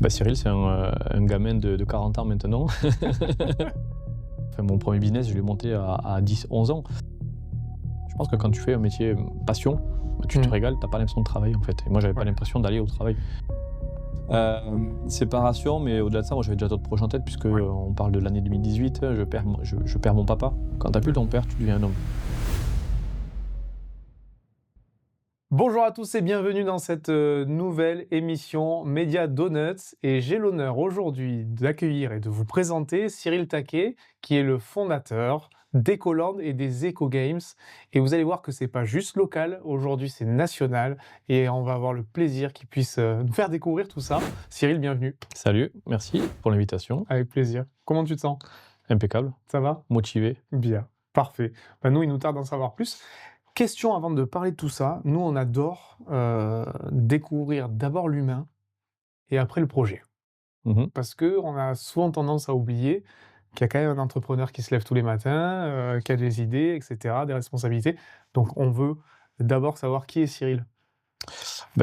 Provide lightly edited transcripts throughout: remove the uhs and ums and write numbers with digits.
Cyril, c'est un gamin de 40 ans maintenant. Enfin, mon premier business, je l'ai monté à 10-11 ans. Je pense que quand tu fais un métier passion, tu te régales, t'as pas l'impression de travailler en fait. Et moi, j'avais pas l'impression d'aller au travail. Séparation, mais au-delà de ça, moi j'avais déjà d'autres projets en tête puisque on parle de l'année 2018, je perds mon papa. Quand t'as plus ton père, tu deviens un homme. Bonjour à tous et bienvenue dans cette nouvelle émission Média Donuts, et j'ai l'honneur aujourd'hui d'accueillir et de vous présenter Cyril Taquet, qui est le fondateur d'Ecoland et des Eco Games. Et vous allez voir que c'est pas juste local, aujourd'hui c'est national, et on va avoir le plaisir qu'il puisse nous faire découvrir tout ça. Cyril, bienvenue. Salut, merci pour l'invitation. Avec plaisir. Comment tu te sens? Impeccable, Ça va? motivé. Bien, parfait. Nous, il nous tarde d'en savoir plus. Question avant de parler de tout ça, nous on adore découvrir d'abord l'humain et après le projet. Mhm. Parce qu'on a souvent tendance à oublier qu'il y a quand même un entrepreneur qui se lève tous les matins, qui a des idées, etc., des responsabilités. Donc on veut d'abord savoir qui est Cyril.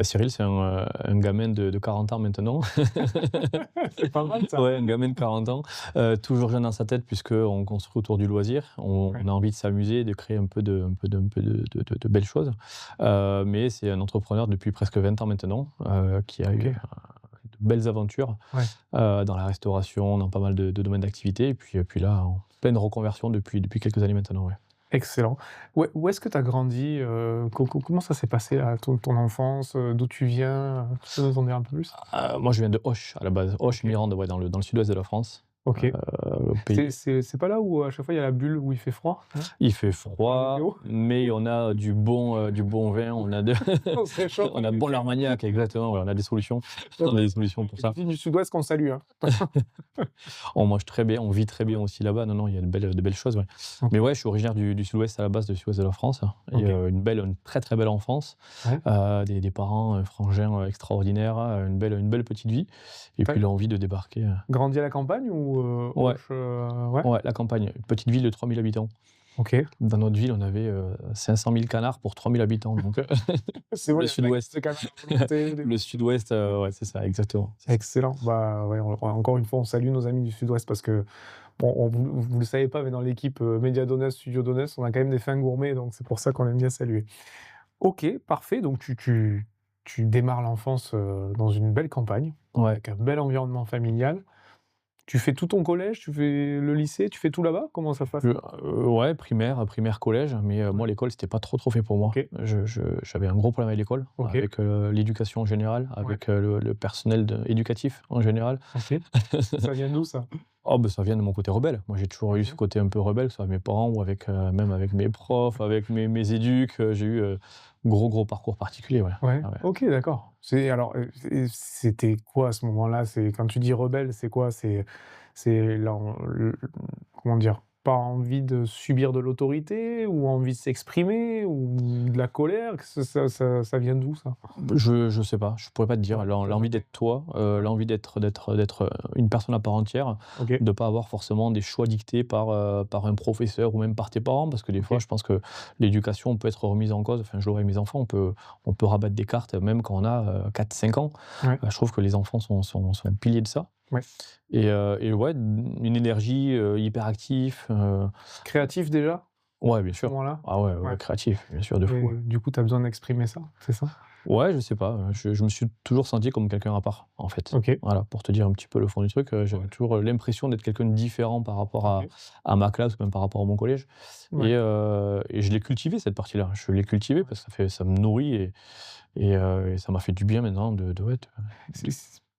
Cyril, c'est un gamin de 40 ans maintenant. C'est pas mal ça. Ouais, un gamin de 40 ans, toujours jeune dans sa tête puisqu'on construit autour du loisir. On a envie de s'amuser, de créer un peu de belles choses. Mais c'est un entrepreneur depuis presque 20 ans maintenant, qui a eu Ok. de belles aventures dans la restauration, dans pas mal de domaines d'activité. Et puis là, en pleine reconversion depuis quelques années maintenant. Ouais. Excellent. Où est-ce que tu as grandi? Comment ça s'est passé là, ton enfance? D'où tu viens? Tu peux nous en dire un peu plus? Moi, je viens de Auch à la base, Ok. Auch-Mirande, ouais, dans le sud-ouest de la France. Ok. Pays. C'est pas là où à chaque fois il y a la bulle où il fait froid, non? Il fait Dans la froid, météo? mais on a du bon vin, on a On se réchauffe on en a bon été. l'Armagnac, exactement, ouais, on a des solutions. On a des solutions pour Les ça. filles du Sud-Ouest qu'on salue, hein. On mange très bien, on vit très bien aussi là-bas. Non, il y a de belles choses, ouais. OK. Mais ouais, je suis originaire du sud-ouest à la base, du sud-ouest de la France, et OK. une très, très belle enfance. Ouais. Des parents, frangins, extraordinaires, une belle petite vie et Tu puis l'envie de débarquer, grandi à la campagne ou ouais, Auch, ouais? ouais, la campagne, une petite ville de 3000 habitants. OK. Dans notre ville, on avait, 500 000 canards pour 3000 habitants, donc C'est bon, le il y a un mec qui sud-ouest. se calme à volonté, des Le sud-ouest, ouais, c'est ça, exactement, c'est ça. excellent. Bah, ouais, encore une fois, on salue nos amis du Sud-Ouest parce que, bon, vous le savez pas, mais dans l'équipe, Média Donuts, Studio Donuts, on a quand même des fins gourmets, donc c'est pour ça qu'on aime bien saluer. OK, parfait, donc tu démarres l'enfance, dans une belle campagne, Ouais. avec un bel environnement familial. Tu fais tout ton collège? Tu fais le lycée? Tu fais tout là-bas? Comment ça se passe? Ouais, primaire, collège, mais moi, l'école, c'était pas trop fait pour moi. OK, J'avais un gros problème avec l'école, OK, avec, l'éducation en général, ouais, avec, le personnel éducatif en général. OK. Ça vient d'où ça? Oh, ça vient de mon côté rebelle. Moi, j'ai toujours eu ce OK. côté un peu rebelle, que ce soit avec mes parents ou avec, même avec mes profs, avec mes éducs, j'ai eu, gros parcours particulier, ouais. Ouais, Ah ouais. OK, d'accord. C'était quoi à ce moment-là? C'est quand tu dis rebelle, c'est quoi? C'est l'en le comment dire? Pas envie de subir de l'autorité ou envie de s'exprimer ou de la colère? Que ça vient d'où ça? Je sais pas, je pourrais pas te dire. Ouais, tu L'envie d'être toi, l'envie d'être une personne à part entière, OK, de pas avoir forcément des choix dictés par un professeur ou même par tes parents. Parce que des fois, OK, je pense que l'éducation peut être remise en cause. Enfin, je le vois avec mes enfants, on peut rabattre des cartes même quand on a, 4-5 ans. ouais, Je trouve que les enfants sont piliers de ça ouais. et ouais, une énergie, hyperactif, Créatif déjà, ouais, bien à ce sûr. moment-là? Ah ouais, ouais, Ouais, créatif, bien sûr, de fou, et ouais. du coup, tu as besoin d'exprimer ça, c'est ça? Ouais, je sais pas, je me suis toujours senti comme quelqu'un à part, en fait. OK, Voilà, pour te dire un petit peu le fond du truc, ouais, j'avais toujours, l'impression d'être quelqu'un de différent par rapport à OK, à ma classe ou même par rapport à mon collège ouais, et je l'ai cultivé cette partie-là. Je l'ai cultivé ouais. parce que ça me nourrit et ça m'a fait du bien maintenant de ouais,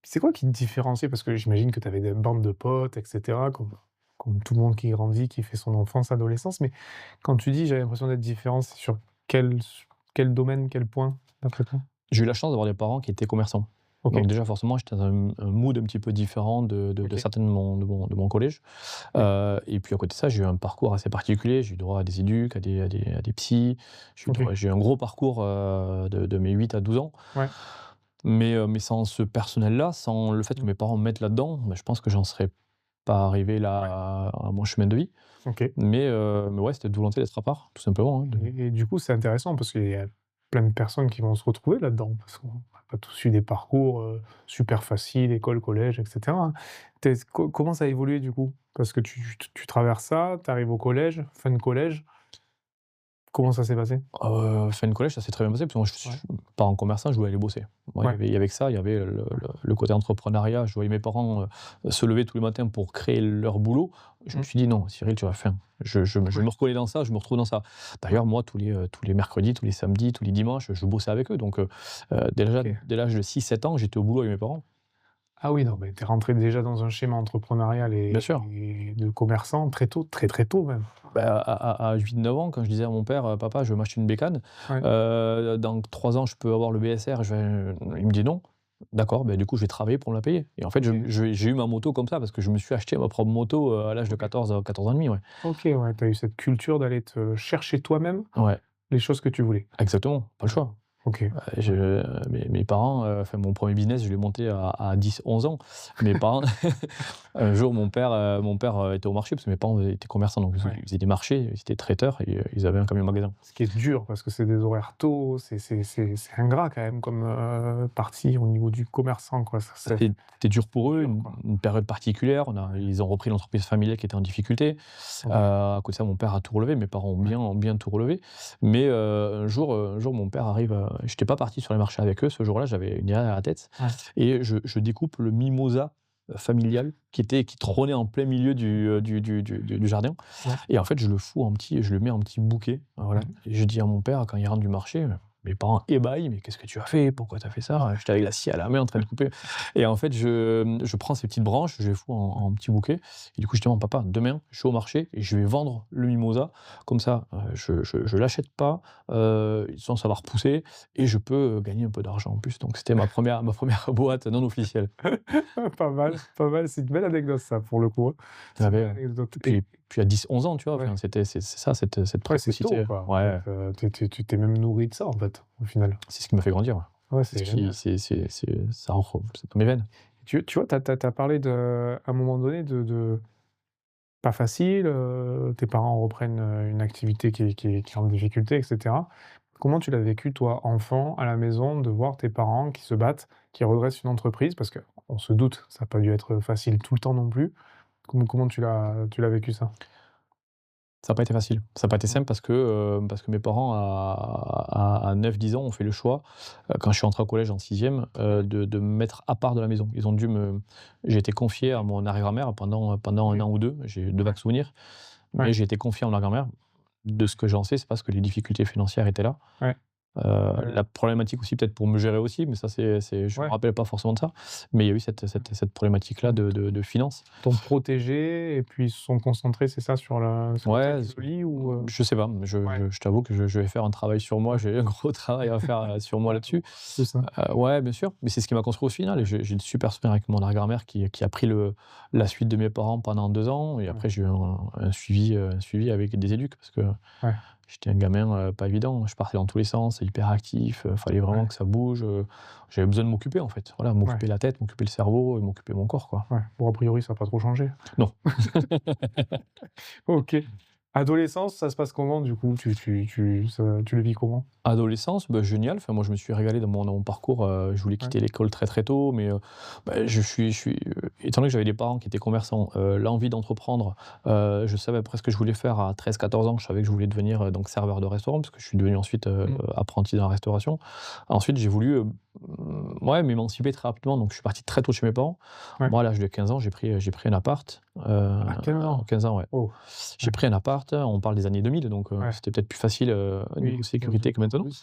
C'est quoi qui te différenciait? Parce que j'imagine que tu avais des bandes de potes et cetera, comme tout le monde qui grandit, qui fait son enfance, adolescence, mais quand tu dis: «J'avais l'impression d'être différent», c'est sur quel domaine, quel point, d'après toi? j'ai eu la chance d'avoir des parents qui étaient commerçants. Donc OK, déjà forcément, j'étais dans un mood un petit peu différent de OK, certains de mon collège. ouais, Et puis à côté de ça, j'ai eu un parcours assez particulier. J'ai eu droit à des éducs, à des psys. OK, J'ai eu un gros parcours, de mes 8 à 12 ans. ouais, Mais sans ce personnel-là, sans le fait que mmh, mes parents me mettent là-dedans, je pense que j'en serais pas arrivé là ouais, à mon chemin de vie. OK, Mais ouais, c'était de volonté d'être à part, tout simplement, hein, et du coup, c'est intéressant parce qu'il y a plein de personnes qui vont se retrouver là-dedans, parce qu'on pas tous eu des parcours, super faciles, école, collège et cetera, hein. Comment ça a évolué du coup? Parce que tu traverses ça, tu arrives au collège, fin de collège, comment ça s'est passé? Fin de collège, ça s'est très bien passé parce que moi je Ouais, suis parent commerçant, je voulais aller bosser. Moi, ouais, il y avait que ça, il y avait le côté entrepreneuriat. Je voyais mes parents, se lever tous les matins pour créer leur boulot. Je me mmh, suis dit: «Non, Cyril, tu vas enfin, je ouais, me reconnais dans ça, je me retrouve dans ça». D'ailleurs, moi, tous les mercredis, tous les samedis, tous les dimanches, je bossais avec eux. Donc, déjà, OK. dès l'âge de 6 7 ans, j'étais au boulot avec mes parents. Ah oui, non, mais tu es rentré déjà dans un schéma entrepreneurial Bien et sûr. et de commerçant très tôt, très, très tôt même. Bah, à 8 9 ans, quand je disais à mon père: «Papa, je veux m'acheter une bécane, Ouais, dans 3 ans, je peux avoir le BSR». Il me dit: «Non». D'accord, bah, du coup, je vais travailler pour me la payer et en fait, OK, j'ai eu ma moto comme ça parce que je me suis acheté ma propre moto, à l'âge de OK. 14 ans et demi, ouais. OK, ouais, tu as eu cette culture d'aller te chercher toi-même Ouais, les choses que tu voulais. exactement, pas le Ouais, choix. OK, ouais, Mes parents, enfin mon premier business, je l'ai monté à 10 11 ans. Mes parents un jour, mon père était au marché parce que mes parents étaient commerçants, donc ouais. ils faisaient des marchés, ils étaient traiteurs et ils avaient un camion magasin. Ce qui est dur parce que c'est des horaires tôt, c'est ingrat quand même comme, partie au niveau du commerçant, quoi. Ça c'est C'était dur pour eux, dur, quoi. une période particulière. Ils ont repris l'entreprise familiale qui était en difficulté. OK, À côté de ça, mon père a tout relevé, mes parents ouais, ont bien tout relevé. Mais un jour, mon père arrive, j'étais pas parti sur les marchés avec eux ce jour-là, j'avais une idée à la tête ouais. et je découpe le mimosa, familial qui trônait en plein milieu du jardin Ouais, et en fait, je le mets en petit bouquet, voilà ouais. et je dis à mon père quand il rentre du marché, mes parents ébahis: «Mais qu'est-ce que tu as fait? Pourquoi tu as fait ça?» J'étais avec la scie à la main en train de couper et en fait, je prends ces petites branches, je les fous en petit bouquet et du coup, je dis à mon papa: «Demain, je suis au marché et je vais vendre le mimosa comme ça, je l'achète pas, sinon ça va repousser et je peux, gagner un peu d'argent en plus». Donc c'était ma première boîte non officielle. Pas mal, pas mal. C'est une belle anecdote ça pour le coup, hein. C'est une J'avais, belle anecdote et puis à 10 11 ans, tu vois? ouais, Enfin, c'est ça, cette ouais, c'est tôt, précocité. quoi, en fait, Ouais, tu t'es même nourri de ça, en fait, au final. c'est ce qui m'a fait grandir, ouais. Ouais, C'est ce c'est qui génial. c'est ça rentre c'est dans mes veines. Tu vois, tu as parlé de à un moment donné de pas facile, tes parents reprennent, une activité qui est en difficulté et cetera. Comment tu l'as vécu toi, enfant, à la maison, de voir tes parents qui se battent, qui redressent une entreprise? Parce qu'on se doute, ça a pas dû être facile tout le temps non plus. Comment tu l'as vécu ça? Ça a pas été facile. Ça a pas été Mmh. simple parce que mes parents à 9 10 ans ont fait le choix, quand je suis entré au collège en 6e, de me mettre à part de la maison. J'ai été confié à OK. mon arrière-grand-mère pendant un Oui. an ou 2. J'ai eu de Ouais. vagues souvenirs, mais Ouais. j'ai été confié à mon arrière-grand-mère. De ce que j'en sais, c'est parce que les difficultés financières étaient là. Ouais. Ouais. La problématique aussi peut-être pour me gérer aussi, mais ça je me Ouais. rappelle pas forcément de ça. Mais il y a eu cette problématique-là Mmh. de finances. T'ont protégé et puis ils se sont concentrés, c'est ça, sur le Ouais, tact de vie ou? je sais pas, Ouais. je t'avoue que je vais faire un travail sur moi, Ouais. j'ai un gros travail à faire, sur moi Ouais, là-dessus. c'est ça. Ouais, bien sûr, mais c'est ce qui m'a construit au final et j'ai de super souvenirs avec mon arrière-grand-mère qui a pris la suite de mes parents pendant 2 ans et Ouais. après j'ai eu un suivi avec des éducs parce que Ouais. j'étais un gamin, pas évident. Je partais dans tous les sens, hyper actif, fallait vraiment Ouais. que ça bouge, j'avais besoin de m'occuper en fait. Voilà, Ouais. m'occuper la tête, m'occuper le cerveau et m'occuper mon corps, quoi. Ouais. Bon, a priori, ça a pas trop changé. Non. OK. Adolescence, ça se passe comment du coup? Tu le vis comment? Adolescence, bah, génial. Enfin, moi, je me suis régalé dans mon parcours. Je voulais Ouais. quitter l'école très très tôt, mais bah, étant donné que j'avais des parents qui étaient commerçants, l'envie d'entreprendre, je savais après ce que je voulais faire à 13 14 ans. Je savais que je voulais devenir donc serveur de restaurant, parce que je suis devenu ensuite Mmh. apprenti dans la restauration. Ensuite, j'ai voulu ouais, m'émanciper très rapidement, donc je suis parti très tôt de chez mes parents. Ouais. Moi, à l'âge de 15 ans, j'ai pris un appart. À 15 ans? 15 ans, ouais. Oh! J'ai Ouais. pris un appart, on parle des années 2000, donc Ouais. c'était peut-être plus facile, Oui, niveau sécurité que maintenant. aujourd'hui.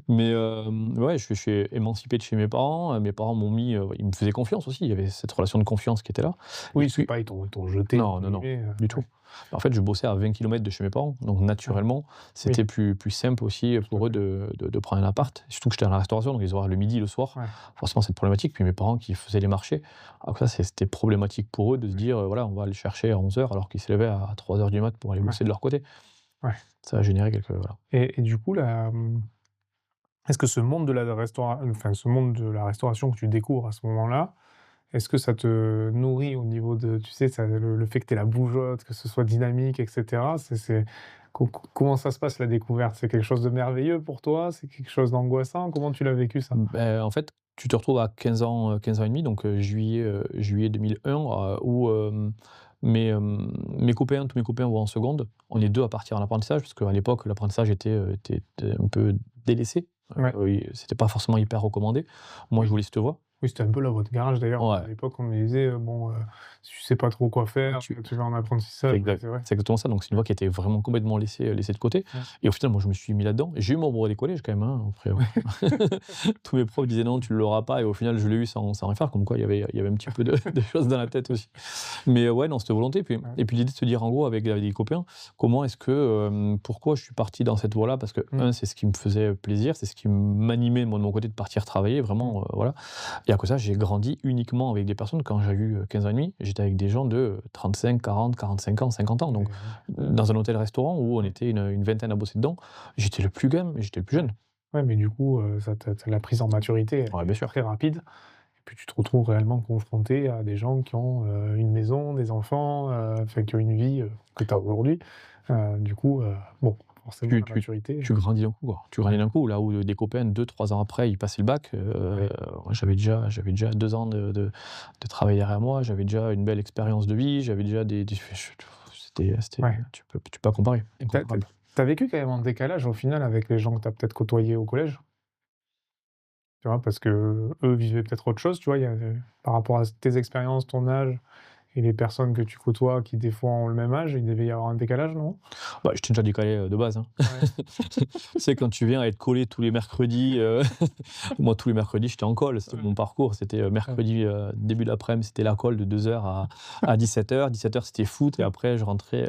Mais ouais, je suis émancipé de chez mes parents m'ont mis, ils me faisaient confiance aussi, il y avait cette relation de confiance qui était là et Oui, c'est puis pas ils t'ont «jeté» non, entre non, non, guillemets, du tout. ouais. En fait, je bossais à 20 kilomètres de chez mes parents, donc Ouais. naturellement, Oui, c'était plus simple aussi tout à pour eux fait. de prendre un appart. Surtout que j'étais dans la restauration, donc les horaires le midi, le soir, Ouais. forcément cette problématique. Puis mes parents qui faisaient les marchés, alors que ça, c'était problématique pour eux de se Ouais. dire, voilà, on va aller chercher à 11 heures alors qu'ils se levaient à 3 heures du mat pour aller Ouais. bosser de leur côté. Ouais. Ça a généré quelques voilà. Et du coup est-ce que ce monde de la enfin, ce monde de la restauration que tu découvres à ce moment-là, est-ce que ça te nourrit au niveau de tu sais, ça le fait que tu aies la bougeotte, que ce soit dynamique et cetera, c'est Comment ça se passe la découverte? C'est quelque chose de merveilleux pour toi? C'est quelque chose d'angoissant? Comment tu l'as vécu ça? En fait, tu te retrouves à 15 ans et demi, donc juillet 2001, où mes copains, tous mes copains vont en seconde. On est 2 à partir en apprentissage, parce qu'à l'époque, l'apprentissage était un peu délaissé. Ouais. C'était pas forcément hyper recommandé. Moi, je voulais cette voie. Oui, c'était un peu la voie de garage d'ailleurs. À Ouais. l'époque, on me disait, bon, si tu sais pas trop quoi faire, Tu tu vas en C'est apprentissage. Ouais, exact c'est vrai. c'est exactement ça, donc c'est une voie qui était vraiment complètement laissée de côté Ouais. et au final, moi, je me suis mis là-dedans et j'ai eu mon brevet des collèges quand même, hein, après, tous mes profs disaient: «Non, tu ne l'auras pas» et au final, je l'ai eu sans rien faire, comme quoi il y avait un petit peu de choses dans la tête aussi. Mais ouais, non, c'était volonté Ouais. et puis l'idée de se dire, en gros, avec des copains, comment est-ce que, pourquoi je suis parti dans cette voie-là? Parce que, c'est ce qui me faisait plaisir, c'est ce qui m'animait moi de mon côté de partir travailler vraiment, voilà et à côté de ça, j'ai grandi uniquement avec des personnes quand j'ai eu 15 ans et demi, j'étais avec des gens de 35, 40, 45 ans, 50 ans, donc dans un hôtel-restaurant où on était une vingtaine à bosser dedans, j'étais le plus gamin, j'étais le plus jeune. Ouais, mais du coup, ça la prise en maturité, elle Ouais, est bien sûr. très rapide et puis tu te retrouves réellement confronté à des gens qui ont, une maison, des enfants, enfin qui ont une vie, que tu as aujourd'hui. Du coup, bon, forcément Tu la tu maturité, tu grandis d'un coup, quoi. Tu grandis d'un coup, là où des copains 2, 3 ans après, ils passaient le bac, ouais, moi j'avais déjà 2 ans de travail derrière moi, j'avais déjà une belle expérience de vie, j'avais déjà des c'était ouais. tu peux pas comparer, Tu as incomparable. vécu quand même un décalage au final avec les gens que tu as peut-être côtoyés au collège? Tu vois? Parce qu'eux vivaient peut-être autre chose, tu vois? Il y a, par rapport à tes expériences, ton âge et les personnes que tu côtoies qui des fois ont le même âge, il devait y avoir un décalage, non? Bah, j'étais déjà décalé, de base, hein. Ouais, Tu sais, quand tu viens à être collé tous les mercredis, moi, tous les mercredis, j'étais en colle. C'était ouais, mon parcours. C'était, ouais. mercredi, début d'après-midi, c'était la colle de 2 heures à 17 heures. 17 heures, c'était foot et après je rentrais,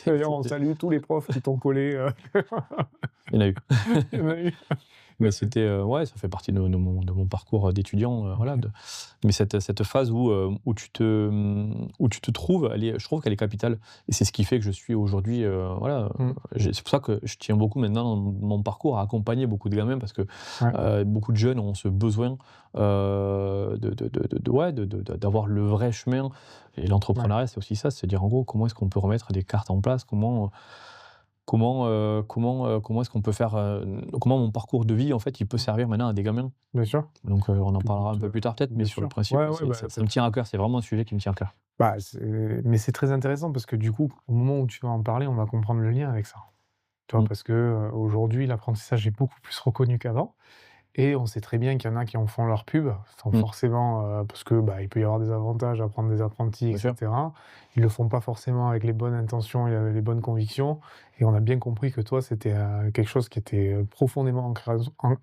D'ailleurs, on c'était salue tous les profs qui t'ont collé, il y en a eu. il y en a eu. Mais c'était, ouais, ça fait partie de mon parcours, d'étudiant, voilà, OK. mais cette phase où tu te trouves, je trouve qu'elle est capitale et c'est ce qui fait que je suis aujourd'hui, voilà, Mmh. c'est pour ça que je tiens beaucoup maintenant dans mon parcours à accompagner beaucoup de gamins parce que, Ouais, beaucoup de jeunes ont ce besoin, ouais, d'avoir le vrai chemin et ouais. l'entrepreneuriat, c'est aussi ça, c'est de dire, en gros, comment est-ce qu'on peut remettre des cartes en place? Comment est-ce qu'on peut faire, comment mon parcours de vie, en fait, il peut Mmh. servir maintenant à des gamins? Bien sûr. Donc, on en Puis parlera un écoute, peu plus tard peut-être, mais bien sur le sûr. principe, Ouais, ouais, c'est bah, ça me tient à cœur, c'est vraiment un sujet qui me tient à cœur. bah, mais c'est très intéressant parce que du coup, au moment où tu vas en parler, on va comprendre le lien avec ça. Tu vois? Mmh. Parce que, aujourd'hui, l'apprentissage est beaucoup plus reconnu qu'avant. Et on sait très bien qu'il y en a qui en font leur pub, sans Mmh. forcément, parce que, bah, il peut y avoir des avantages à prendre des apprentis et Bien sûr. cetera. Ils le font pas forcément avec les bonnes intentions et avec les bonnes convictions et on a bien compris que toi, c'était, quelque chose qui était, profondément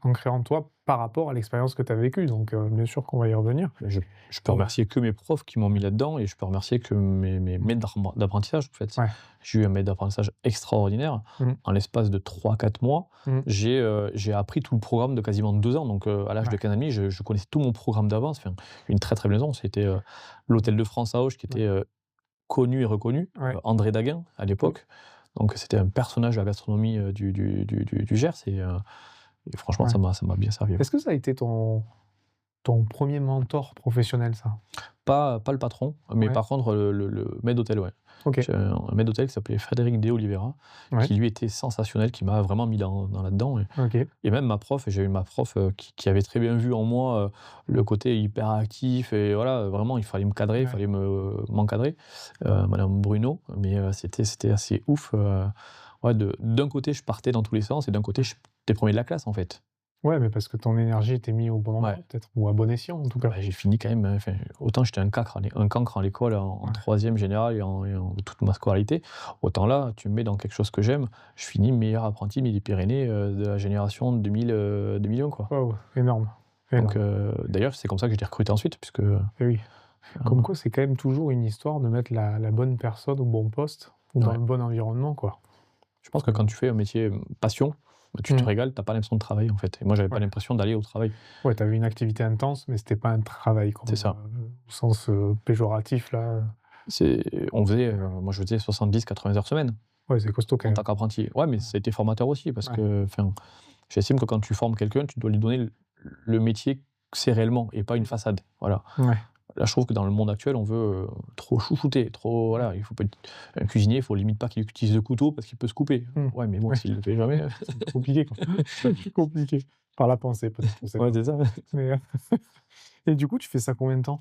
ancré en toi par rapport à l'expérience que tu as vécue donc bien sûr qu'on va y revenir Je peux et remercier que mes profs qui m'ont mis là-dedans et je peux remercier que mes mmh, maîtres d'apprentissage, en fait. ouais. J'ai eu un maître d'apprentissage extraordinaire. Mmh, En l'espace de 3, 4 mois, mmh, j'ai appris tout le programme de quasiment 2 ans. Donc, à l'âge de ouais, 15 ans et demi, je connaissais tout mon programme d'avance. Enfin, une très, très belle maison. C'était, l'hôtel de France à Auch qui ouais, était, connu et reconnu, ouais, André Daguin à mmh, l'époque. Donc c'était un personnage de la gastronomie, du Gers et franchement ouais. ça m'a bien servi, ouais. Est-ce que ça a été ton 1er mentor professionnel ça? Pas le patron, mais Ouais, par contre le maître d'hôtel, ouais. OK, J'ai un maître d'hôtel qui s'appelait Frédéric de Oliveira, ouais, qui lui était sensationnel, qui m'a vraiment mis dans là-dedans OK, et même ma prof, j'ai eu ma prof, qui avait très bien vu en moi, le côté hyperactif et voilà, vraiment il fallait me cadrer, il ouais. fallait m'encadrer, madame Bruno, mais c'était assez ouf, ouais, d'un côté je partais dans tous les sens et d'un côté j'étais 1er de la classe, en fait. Ouais, mais parce que ton énergie était mise au bon endroit Ouais. peut-être ou à bon escient en tout cas. Bah, j'ai fini quand même, enfin, autant j'étais un cancre à l'école en Ouais. 3e général et en toute ma scolarité, autant là, tu me mets dans quelque chose que j'aime, je finis meilleur apprenti Midi-Pyrénées, de la génération 2001, quoi. Waouh, énorme, Donc, énorme. d'ailleurs, c'est comme ça que j'ai été recruté ensuite puisque, Et oui, comme quoi c'est quand même toujours une histoire de mettre la bonne personne au bon poste ou dans ouais. le bon environnement, quoi. Je pense que quand tu fais un métier, passion, bah, tu te Mmh. régales, tu as pas l'impression de travailler, en fait et moi, j'avais pas Ouais. l'impression d'aller au travail. Ouais, tu avais une activité intense, mais c'était pas un travail C'est comme, ça. au sens, péjoratif là, C'est on faisait, moi, je faisais 70, 80 heures semaine ouais, c'est costaud quand en même. tant qu'apprenti. Ouais, mais ça a été formateur aussi parce Ouais, que, enfin, j'estime que quand tu formes quelqu'un, tu dois lui donner le métier que c'est réellement et pas une façade, voilà. ouais, Là, je trouve que dans le monde actuel, on veut trop chouchouter, trop. Voilà, il faut pas. Un cuisinier, il faut limite pas qu'il utilise de couteau parce qu'il peut se couper. Ouais, mais bon, Ouais. s'il le fait jamais. C'est compliqué, quoi. C'est compliqué. Par la pensée, peut-être. On sait Ouais, pas. c'est ça. Mais, et du coup, tu fais ça combien de temps?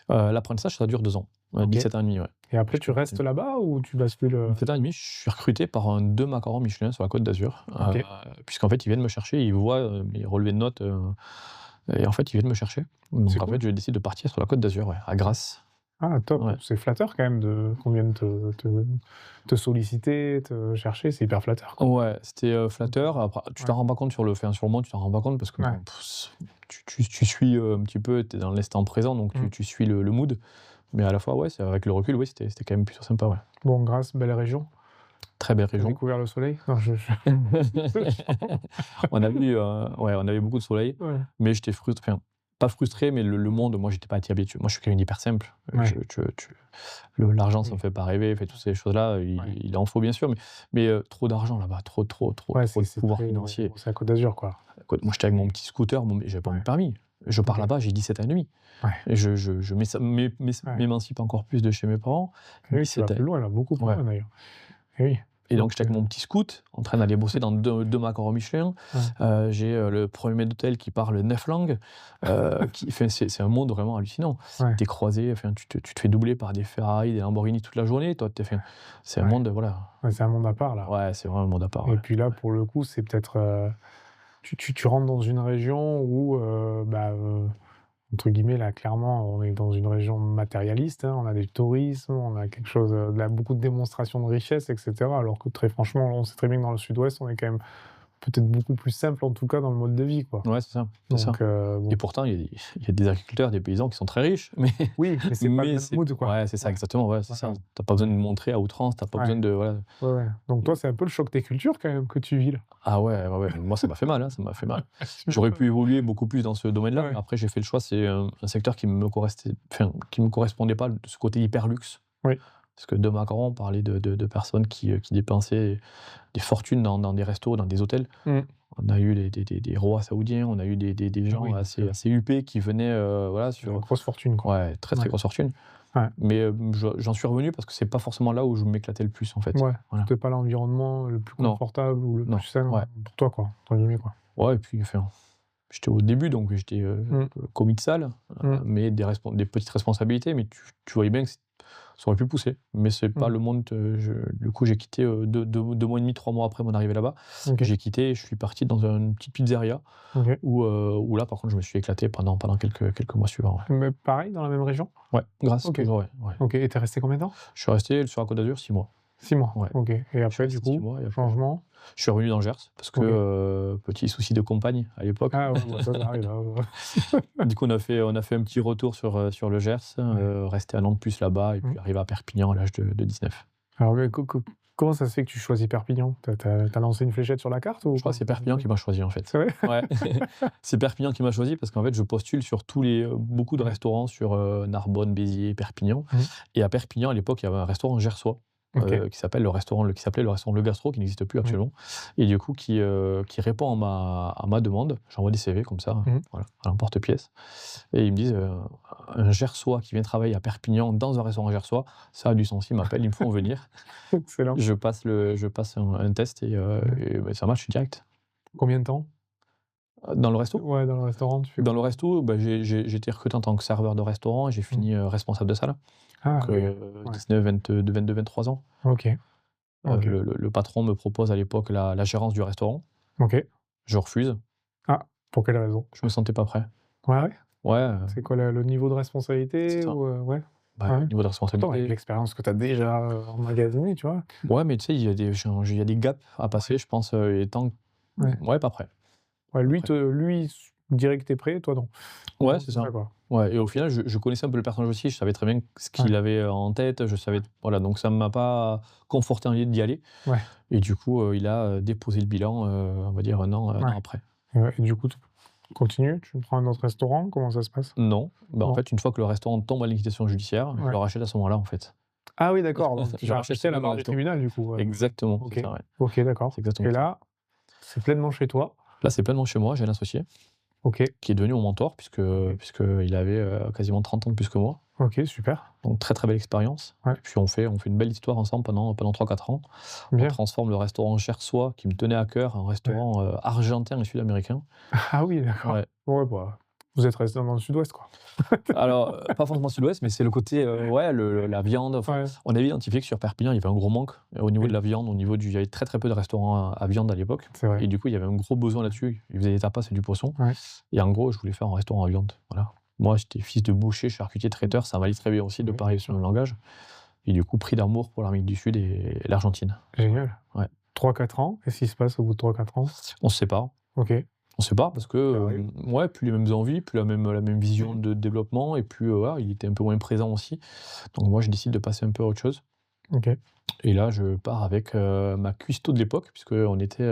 L'apprentissage, ça dure 2 ans. Ok. 17 ans et demi, ouais. Et après, tu restes là-bas ou tu bascules 17 ans et demi, je suis recruté par un 2 macarons Michelin sur la Côte d'Azur. Ok. Puisqu'en fait, ils viennent me chercher, ils voient mes relevés de notes. Et en fait, ils viennent me chercher. Donc, C'est en cool. fait, je décide de partir sur la Côte d'Azur, ouais, à Grasse. Ah, top. Ouais. C'est flatteur quand même qu'on vienne te solliciter, te chercher. C'est hyper flatteur, quoi. Ouais, c'était flatteur. Après, tu t'en Ouais. rends pas compte sur le moment, tu t'en rends pas compte parce que Ouais. bon, tu suis un petit peu, tu es dans l'instant présent, donc tu suis le mood. Mais à la fois, ouais, avec le recul, oui, c'était quand même plutôt sympa, ouais. Bon, Grasse, belle région. Très belle T'as région. découvert le soleil? Non, On avait beaucoup de soleil, Ouais. mais j'étais frustré. Enfin, pas frustré, mais le monde, moi, j'étais pas habitué. Moi, je suis quelqu'un d'hyper simple. Ouais. L'argent, ça Oui. me fait pas rêver. Fait toutes ces choses-là, il en faut bien sûr, mais trop d'argent là-bas, trop Ouais, de pouvoir très- financier. bon, c'est à Côte d'Azur, quoi. Moi, j'étais avec mon petit scooter, j'avais pas mon Ouais. permis. Je pars Ok. là-bas, j'ai 17 ans et demi. Ouais. Et je m'émancipe encore plus de chez mes parents. Et oui, tu vas 17 ans. plus loin, là, beaucoup plus Ouais. loin, d'ailleurs. Et oui. Et donc, Donc, j'étais avec mon petit scoot, en train d'aller bosser dans deux macarons Michelin. Ouais. J'ai le premier maître d'hôtel qui parle 9 langues. C'est un monde vraiment hallucinant. Ouais. T'es croisé, tu te fais doubler par des Ferrari, des Lamborghini toute la journée. Toi, c'est un Ouais. monde, voilà. Ouais, c'est un monde à part, là. Ouais, c'est vraiment un monde à part. Et Ouais. puis là, pour le coup, c'est peut-être. Tu rentres dans une région où, entre guillemets, là, clairement, on est dans une région matérialiste, hein. On a du tourisme, on a quelque chose, beaucoup de démonstrations de richesse, etc. Alors que très franchement, on sait très bien que dans le sud-ouest, on est quand même peut-être beaucoup plus simple, en tout cas, dans le mode de vie, quoi. Ouais, c'est ça. C'est ça. Donc, bon. Et pourtant, il y a des agriculteurs, des paysans qui sont très riches. Mais, Oui, mais c'est pas le même mood, quoi. Ouais, c'est ça, Ouais. exactement. Ouais, c'est Voilà. ça. T'as pas besoin de montrer à outrance, t'as pas Ouais. besoin de. Voilà. Ouais, ouais. Donc toi, c'est un peu le choc des cultures, quand même, que tu vis, là. Ah ouais. Moi, ça m'a fait mal. Ça m'a fait mal. J'aurais pu évoluer beaucoup plus dans ce domaine-là, Ouais. mais après, j'ai fait le choix. C'est un secteur qui me correspondait pas, de ce côté hyper luxe. Oui. Parce que de Macron, on parlait de personnes qui dépensaient des fortunes dans des restos, dans des hôtels. On a eu des rois saoudiens, on a eu des gens Oui, assez huppés qui venaient voilà, c'est une sur. grosse fortune, quoi. Ouais, très Ouais. grosse fortune. Ouais. Mais j'en suis revenu parce que c'est pas forcément là où je m'éclatais le plus, en fait. Ouais, Voilà. c'était pas l'environnement le plus Non. confortable ou le Non. plus sain Ouais. pour toi, quoi, entre guillemets, quoi. Ouais, et puis, j'étais au début, donc j'étais commis de salle, mais des petites responsabilités, mais tu voyais bien que ça aurait pu pousser. Mais c'est pas le monde. Du coup, j'ai quitté 2 mois et demi, 3 mois après mon arrivée là-bas. Ok. J'ai quitté et je suis parti dans une petite pizzeria Ok. où là, par contre, je me suis éclaté pendant quelques mois suivants. Ouais, Mais pareil, dans la même région? grâce Ok. toujours, ouais. Ok, et t'es resté combien de temps? Je suis resté sur la Côte d'Azur 6 mois. 6 mois? Ouais. Ok. Et Je suis après, resté du 6 coup, mois et après, changement? je suis revenu dans le Gers parce que petit souci de compagne à l'époque. Ah ouais, bah, ça arrive, là. Du coup, on a fait un petit retour sur le Gers, resté 1 an de plus là-bas et puis arrivé à Perpignan à l'âge de 19. Alors, mais comment ça se fait que tu choisis Perpignan? T'as lancé une fléchette sur la carte ou Je crois que c'est Perpignan qui m'a choisi, en fait. C'est vrai? Ouais. C'est Perpignan qui m'a choisi parce qu'en fait, je postule sur beaucoup de restaurants sur Narbonne, Béziers, Perpignan. Et à Perpignan, à l'époque, il y avait un restaurant gersois qui s'appelait le restaurant Le Gastro, qui n'existe plus actuellement. Et du coup, qui répond à ma demande. J'envoie des CV comme ça, voilà, à l'emporte-pièce. Et ils me disent un gersois qui vient travailler à Perpignan dans un restaurant gersois, ça a du sens. Ils m'appellent, ils me font venir. Excellent. Je passe un test et ça marche direct. Combien de temps? Dans le resto? Ouais, dans le restaurant, tu fais Dans le resto, j'ai été recruté en tant que serveur de restaurant et j'ai fini responsable de salle. Ah, Donc, ok. 19, 22, 23 ans. Ok. Ok. Le patron me propose à l'époque la gérance du restaurant. Ok. Je refuse. Ah, pour quelle raison? Je me sentais pas prêt. Ouais. Ouais. C'est quoi le niveau de responsabilité C'est ça. ou, ouais? Niveau de Pourtant, avec responsabilité. l'expérience que tu as déjà emmagasinée, tu vois? Ouais, mais tu sais, il y a des gaps à passer, je pense, et tant. Ouais, pas prêt. Ouais, lui dirait que tu es prêt, toi non. Ouais, Donc, c'est ça. quoi. Ouais, et au final, je connaissais un peu le personnage aussi, je savais très bien ce qu'il avait en tête, je savais. Voilà, donc ça ne m'a pas conforté en l'idée d'y aller. Ouais. Et du coup, il a déposé le bilan, on va dire un an après. Et du coup, tu continues, tu prends un autre restaurant, comment ça se passe? Non. En Non. fait, une fois que le restaurant tombe à liquidation judiciaire, je le rachète à ce moment-là, en fait. Ah oui, d'accord, donc tu Je vas rachète racheter à la seulement barre le du resto. tribunal, du coup. Exactement, Ok. c'est ça, ouais. Ok, d'accord. C'est exactement Et ça. là, c'est pleinement chez toi. Là, c'est pleinement chez moi, j'ai un associé. OK. qui est devenu mon mentor puisqu'il avait quasiment 30 ans de plus que moi. OK, super. Donc très, très belle expérience. Ouais. Et puis on fait une belle histoire ensemble pendant 3-4 ans. On Bien. transforme le restaurant Gersois, qui me tenait à cœur, en restaurant argentin et sud-américain. Ah oui, d'accord. Ouais. Ouais, bah, vous êtes resté dans le sud-ouest, quoi? Alors, pas forcément sud-ouest, mais c'est le côté, ouais, la viande. Enfin, Ouais. on avait identifié que sur Perpignan, il y avait un gros manque au niveau Oui. de la viande, il y avait très, très peu de restaurants à viande à l'époque. C'est vrai. Et du coup, il y avait un gros besoin là-dessus. Ils faisaient des tapas et du poisson. Ouais. Et en gros, je voulais faire un restaurant à viande. Voilà. Moi, j'étais fils de boucher, charcutier, traiteur. Ça m'allait très bien aussi de Oui, parler bien sur sûr. le langage. Et du coup, pris d'amour pour l'Amérique du Sud et l'Argentine. Génial. Ouais. 3-4 ans, qu'est-ce qui se passe au bout de 3-4 ans? On se sépare. OK. On se sépare parce que, Ça arrive. ouais, plus les mêmes envies, plus la même vision Mmh. de développement et plus, voilà, il était un peu moins présent aussi. Donc moi, je décide de passer un peu à autre chose. OK. Et là, je pars avec, ma cuistot de l'époque, puisqu'on était,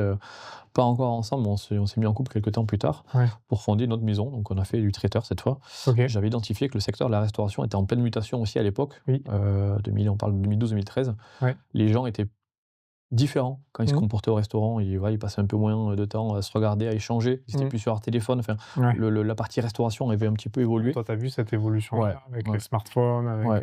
pas encore ensemble, mais on s'est mis en couple quelques temps plus tard, Ouais. pour fonder notre maison. Donc on a fait du traiteur cette fois. OK. J'avais identifié que le secteur de la restauration était en pleine mutation aussi à l'époque, Oui. 2000, on parle de 2012-2013. Ouais. Les gens étaient différents quand ils se Mmh. comportaient au restaurant. Voilà, ils passaient un peu moins de temps à se regarder, à échanger. Ils étaient Mmh. plus sur leur téléphone. Enfin, Ouais. la partie restauration avait un petit peu évolué. Toi, tu as vu cette évolution-là Ouais, avec ouais, les smartphones, avec, ouais.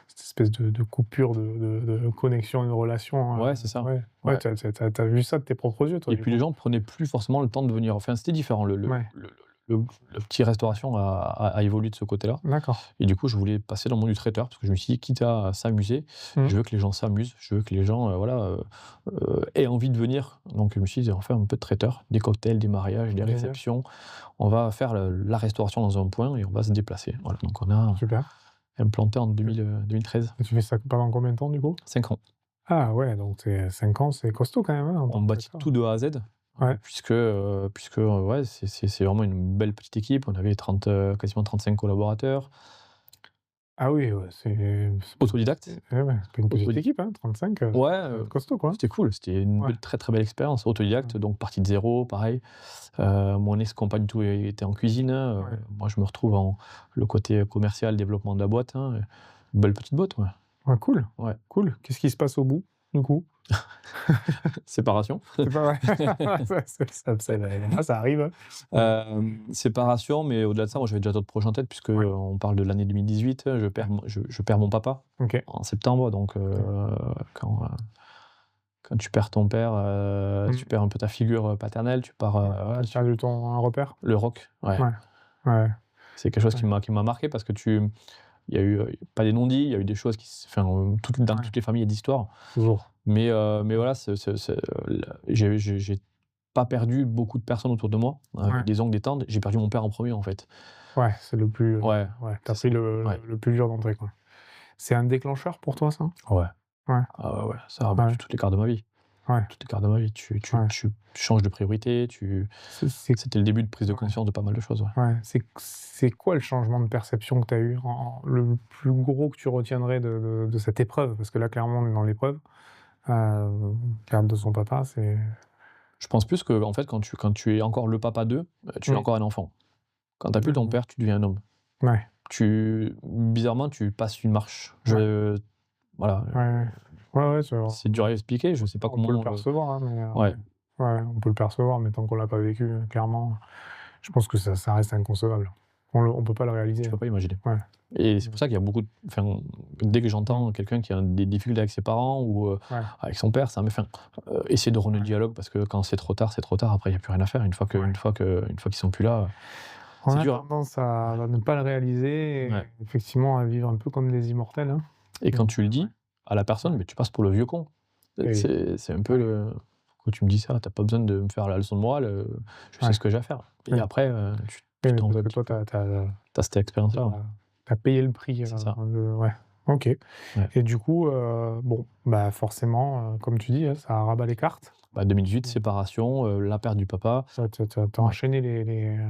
cette espèce de coupure de connexion et de relation, Ouais, c'est ça. ouais. Ouais. Ouais, tu as vu ça de tes propres yeux, toi, Et du puis coup? les gens prenaient plus forcément le temps de venir. Enfin, c'était différent. Ouais. Le petit restauration a évolué de ce côté-là. D'accord. Et du coup, je voulais passer dans le monde du traiteur parce que je me suis dit, quitte à s'amuser, Mmh. je veux que les gens s'amusent, je veux que les gens, voilà, aient envie de venir. Donc je me suis dit, on va faire un peu de traiteur, des cocktails, des mariages, des Génial. réceptions. On va faire la restauration dans un point et on va se déplacer. Voilà. Donc on a Super. implanté en 2013, Et tu fais ça pendant combien de temps, du coup? 5 ans. Ah ouais, donc c'est 5 ans, c'est costaud quand même, hein, en tant On que bâtit traiteur. tout de A à Z, Ouais. puisque ouais, c'est vraiment une belle petite équipe. On avait 30, quasiment 35 collaborateurs, Ah oui, ouais, c'est autodidactes. eh ouais, c'est pas une petite Autodi équipe, hein, 35, Ouais, ça doit être costaud, quoi. c'était cool, c'était une Ouais. très, très belle expérience. Autodidacte, Mmh. donc partie de zéro, pareil. Mon ex-compagne, tout était en cuisine, Ouais. moi je me retrouve en le côté commercial, développement de la boîte, hein, belle petite boîte, ouais. Ouais, cool, Ouais. cool. Qu'est-ce qui se passe au bout, du coup? Séparation. C'est pas vrai? Ça arrive, hein. Séparation, mais au-delà de ça, moi j'avais déjà d'autres projets en tête puisque, Ouais. on parle de l'année 2018, je perds mon papa OK. en septembre, donc quand tu perds ton père, tu Mmh. perds un peu ta figure paternelle, tu pars, Ouais. voilà, Tu as perdu un repère? le rock, ouais. Ouais. Ouais. C'est quelque chose Ouais. qui m'a marqué parce que il y a eu, pas des non-dits, il y a eu des choses enfin, dans Ouais. toutes les familles, il y a d'histoires. Toujours. Mais voilà, j'ai pas perdu beaucoup de personnes autour de moi, Ouais. des oncles, des tantes. J'ai perdu mon père en premier, en fait. Ouais, c'est le plus, Ouais, ouais, tu as c'est pris ça. Ouais. le plus dur d'entrer, quoi. C'est un déclencheur pour toi, ça? Ouais. Ouais. Ah ouais, ça a Ouais. battu toutes les cartes de ma vie. Ouais. Toutes les cartes de ma vie. Tu Ouais. changes de priorité, C'est c'était le début de prise de Ouais. conscience de pas mal de choses, ouais. Ouais, c'est quoi le changement de perception que tu as eu le plus gros que tu retiendrais de cette épreuve? Parce que là, clairement, on est dans l'épreuve. Perdre de son papa, c'est Je pense plus qu'en fait, quand tu es encore le papa d'eux, tu es mmh. encore un enfant. Quand tu as plus ton Mmh. père, tu deviens un homme. Ouais, Bizarrement, tu passes une marche. ouais, Voilà, ouais, ouais, ouais, c'est dur à expliquer, je sais pas on peut le comment, percevoir, hein, mais ouais, ouais, on peut le percevoir, mais tant qu'on l'a pas vécu, clairement, je pense que ça reste inconcevable. On peut pas le réaliser, tu peux hein. pas imaginer. Ouais. Et c'est pour ça qu'il y a beaucoup de enfin, dès que j'entends Mmh. quelqu'un qui a des difficultés avec ses parents ou, Ouais, avec son père, ça me fait essayer de renouer le ouais, dialogue parce que quand c'est trop tard, c'est trop tard. Après, il y a plus rien à faire. ouais. Une fois qu'ils sont plus là, On c'est a dur, hein. tendance à ne pas le réaliser et Ouais. effectivement à vivre un peu comme des immortels, hein. Et quand Mais tu le dis ouais, à la personne, ouais. mais tu passes pour le vieux con. Et oui. C'est un peu Ouais, le: «Pourquoi tu me dis ça? Tu as pas besoin de me faire la leçon de morale, je sais ouais, ce que j'ai à faire». Et oui. après, Oui, tu mais t'en parce veux un que petit toi, peu. tu as Tu as cette expérience-là, ouais. payé le prix, C'est ça. de ouais. OK. Ouais. Et du coup, bon, bah, forcément, comme tu dis, hein, ça rabat les cartes. Bah, 2018, Mmh. séparation, la perte du papa. Tu as Ouais. enchaîné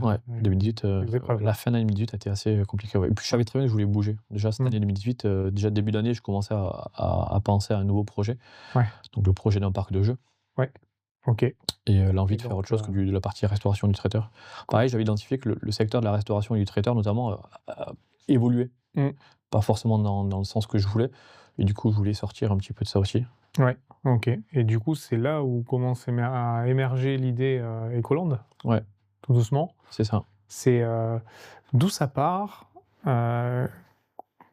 Ouais, 2018, les épreuves, la là. fin d'année 2018 a été assez compliquée, ouais. Et puis je savais très bien que je voulais bouger. Déjà cette Mmh. année 2018, déjà début d'année, je commençais à penser à un nouveau projet. Ouais, Donc le projet d'un parc de jeux ouais, OK. et l'envie Et de faire donc, autre chose que de la partie restauration du traiteur. Pareil, j'avais identifié que le secteur de la restauration et du traiteur notamment, évoluait. mmh, Pas forcément dans le sens que je voulais et du coup, je voulais sortir un petit peu de ça aussi. ouais, OK. Et du coup, c'est là où commence à émerger l'idée, Ecoland? Ouais. tout doucement. C'est ça. C'est d'où ça part?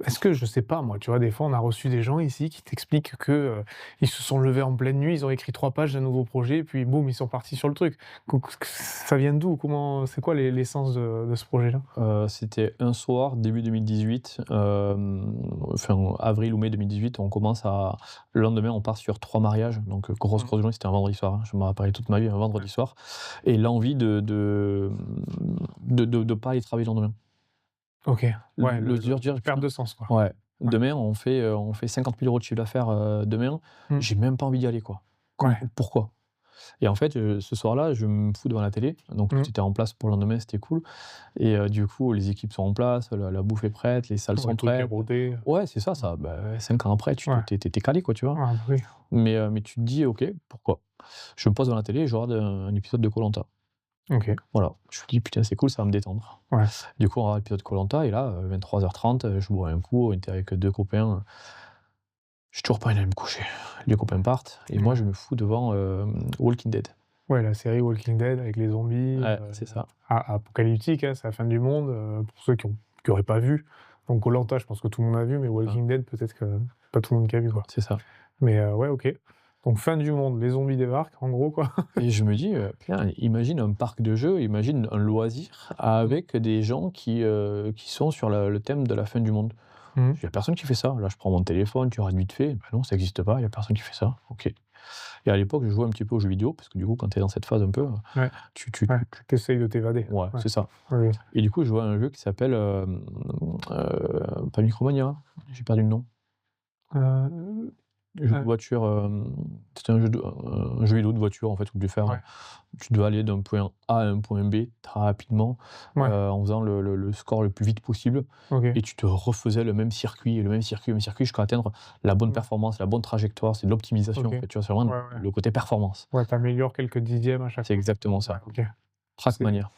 Est-ce que je sais pas moi, tu vois, des fois on a reçu des gens ici qui t'expliquent que, ils se sont levés en pleine nuit, ils ont écrit 3 pages d'un nouveau projet, puis boum, ils sont partis sur le truc. Ça vient d'où? C'est quoi l'essence de ce projet-là? C'était un soir, début 2018, enfin avril ou mai 2018, le lendemain, on part sur 3 mariages, donc grosse Mmh. journée, c'était un vendredi soir, hein, je me rappellerai toute ma vie, un vendredi soir et l'envie de pas aller travailler le lendemain. OK, ouais, Le se dire: perte «Putain». de sens, quoi. Ouais, Ouais. demain on fait 50 000 € de chiffre d'affaires, demain, Mmh. j'ai même pas envie d'y aller, quoi. Ouais. Pourquoi? Et en fait, ce soir-là, je me fous devant la télé, donc tout Mmh. était en place pour le lendemain, c'était cool et du coup, les équipes sont en place, la bouffe est prête, les salles Ouais, sont tout est prêtes. rodé. Ouais, c'est ça, bah, 5 ans après, tu Ouais. t'es calé, quoi, tu vois? Ouais, bah, oui. Mais tu te dis: «OK, pourquoi?» Je me pose devant la télé et je regarde un épisode de Koh-Lanta. OK. Voilà, je me dis: «Putain, c'est cool, ça va me détendre». Ouais. Du coup, on regarde l'épisode Koh-Lanta et là, 23h30, je bois un coup, on était avec 2 copains, j'ai toujours pas envie d'aller me coucher. Les copains partent et moi, Ouais. je me fous devant, Walking Dead. Ouais, la série Walking Dead avec les zombies, Ouais, c'est ça, apocalyptique, hein, c'est la fin du monde, pour ceux qui auraient pas vu. Donc koh je pense que tout le monde a vu, mais hein, Walking Dead, peut-être que pas tout le monde qui a vu, quoi. c'est ça. Mais ouais, OK. Donc fin du monde, les zombies débarquent, en gros, quoi. Et je me dis, putain, imagine un parc de jeux, imagine un loisir avec des gens qui sont sur le thème de la fin du monde. Mmh. Il y a personne qui fait ça. Là, je prends mon téléphone, tu regardes vite fait, bah non, ça existe pas, il y a personne qui fait ça. OK. Et à l'époque, je jouais un petit peu aux jeux vidéo parce que du coup, quand tu es dans cette phase un peu, Ouais, tu tu ouais, tu tu essayes de t'évader. ouais, Ouais, c'est ça. oui. Et du coup, je jouais à un jeu qui s'appelle, pas Micromania, j'ai perdu le nom. Heu, Jeu de voiture, c'était un jeu vidéo de voiture en fait, où ouais, tu dois aller d'un point A à un point B très rapidement, ouais, en faisant le score le plus vite possible OK. et tu te refaisais le même circuit, le même circuit jusqu'à atteindre la bonne Mmh. performance, la bonne trajectoire. C'est de l'optimisation en OK. fait, tu vois? C'est vraiment Ouais, ouais. le côté performance. Ouais, tu quelques dixièmes à chaque C'est fois. exactement Ouais, ça. OK. C'est Trackmania,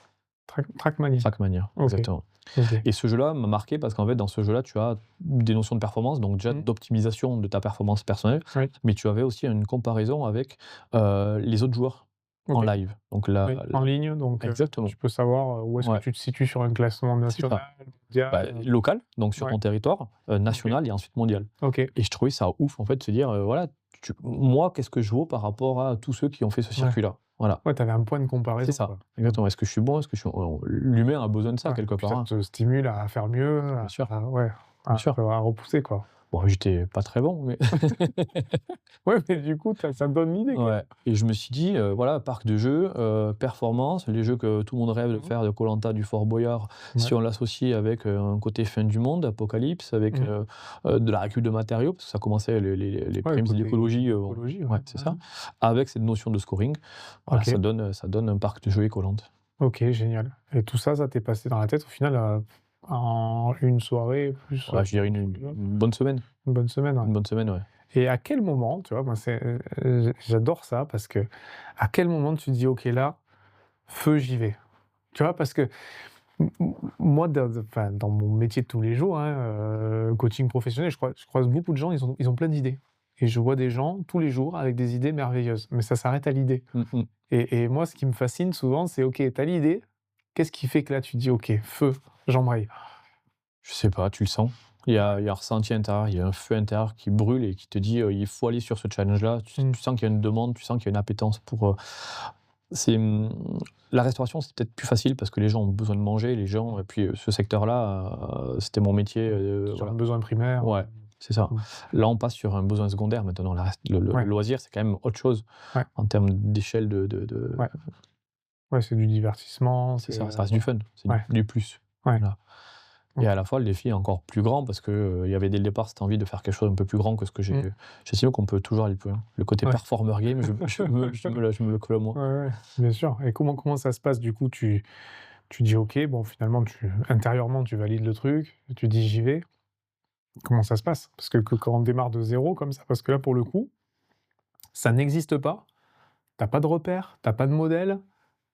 Trackmania. Trackmania, OK, exactement. OK. Et ce jeu-là m'a marqué parce qu'en fait, dans ce jeu-là, tu as des notions de performance, donc déjà Mmh. d'optimisation de ta performance personnelle, Oui, mais tu avais aussi une comparaison avec, les autres joueurs en OK. live. Donc là, Oui, en ligne, donc exactement, tu peux savoir, où est-ce que ouais, tu te situes sur un classement c'est ça. national, Bah, mondial, local, donc sur ouais, ton territoire, OK, national et ensuite mondial. OK, Et je trouvais ça ouf en fait de se dire, voilà, moi, qu'est-ce que je vaux par rapport à tous ceux qui ont fait ce ouais. circuit-là? Voilà, Ouais, tu avais un point de c'est comparaison, ça, quoi. Mmh. exactement. Est-ce que je suis bon? Est-ce que je suis l'humain a besoin de ça Ouais, quelque puis part, ça hein. te stimule à faire mieux, Bien sûr, ouais, bien sûr. à repousser, quoi. Bon, j'étais pas très bon, mais Ouais, mais du coup, ça te donne l'idée, quand ouais, et je me suis dit, voilà, parc de jeux, performance, les jeux que tout le monde rêve de même. faire, de koh de Fort Boyard, Mmh. Ouais. si on l'associe avec, un côté fin du monde, apocalypse, avec, Mmh. de la récup de matériaux, parce que ça commençait les Ouais, le prémices de côté l'écologie, écologie, ouais. ouais, c'est Mmh. ça, avec cette notion de scoring. Voilà, OK, ça donne un parc de jeux et koh. OK, génial. Et tout ça, ça t'est passé dans la tête, au final, en une soirée, plus, Ouais, je dirais une bonne semaine, une bonne semaine, ouais. une bonne semaine, ouais. Et à quel moment, tu vois, moi, j'adore ça parce que à quel moment tu te dis: «OK, là, feu, j'y vais». Tu vois? Parce que moi, enfin, dans mon métier de tous les jours, hein, coaching professionnel, je croise beaucoup de gens, ils ont plein d'idées et je vois des gens tous les jours avec des idées merveilleuses, mais ça s'arrête à l'idée Mmh mh. et moi, ce qui me fascine souvent, c'est OK, tu as l'idée, qu'est-ce qui fait que là, tu dis: «OK, feu, j'embraye». Je sais pas, tu le sens. Il y a un ressenti intérieur, il y a un feu intérieur qui brûle et qui te dit, «Il faut aller sur ce challenge-là». Mmh. Tu sens qu'il y a une demande, tu sens qu'il y a une appétence pour, c'est, la restauration, c'est peut-être plus facile parce que les gens ont besoin de manger, les gens et puis, ce secteur-là, c'était mon métier, Sur un voilà. besoin primaire, Ouais, c'est ça. mmh. Là, on passe sur un besoin secondaire maintenant. Le Ouais, loisir, c'est quand même autre chose ouais, en termes d'échelle de ouais, ouais, c'est du divertissement, c'est c'est, ça, ça reste du voilà. fun, c'est Ouais, du plus. ouais, Voilà. Et OK. à la fois, le défi est encore plus grand parce que, il y avait dès le départ cette envie de faire quelque chose un peu plus grand que ce que Mmh. j'estime qu'on peut toujours aller plus loin. Le côté Ouais. performer game, je me le colle à moi. Ouais, ouais, bien sûr. Et comment ça se passe du coup? Tu dis: «OK», bon finalement intérieurement tu valides le truc, tu dis: «J'y vais». Comment ça se passe? Parce que quand on démarre de zéro comme ça, parce que là pour le coup, ça n'existe pas, tu as pas de repères, tu as pas de modèle,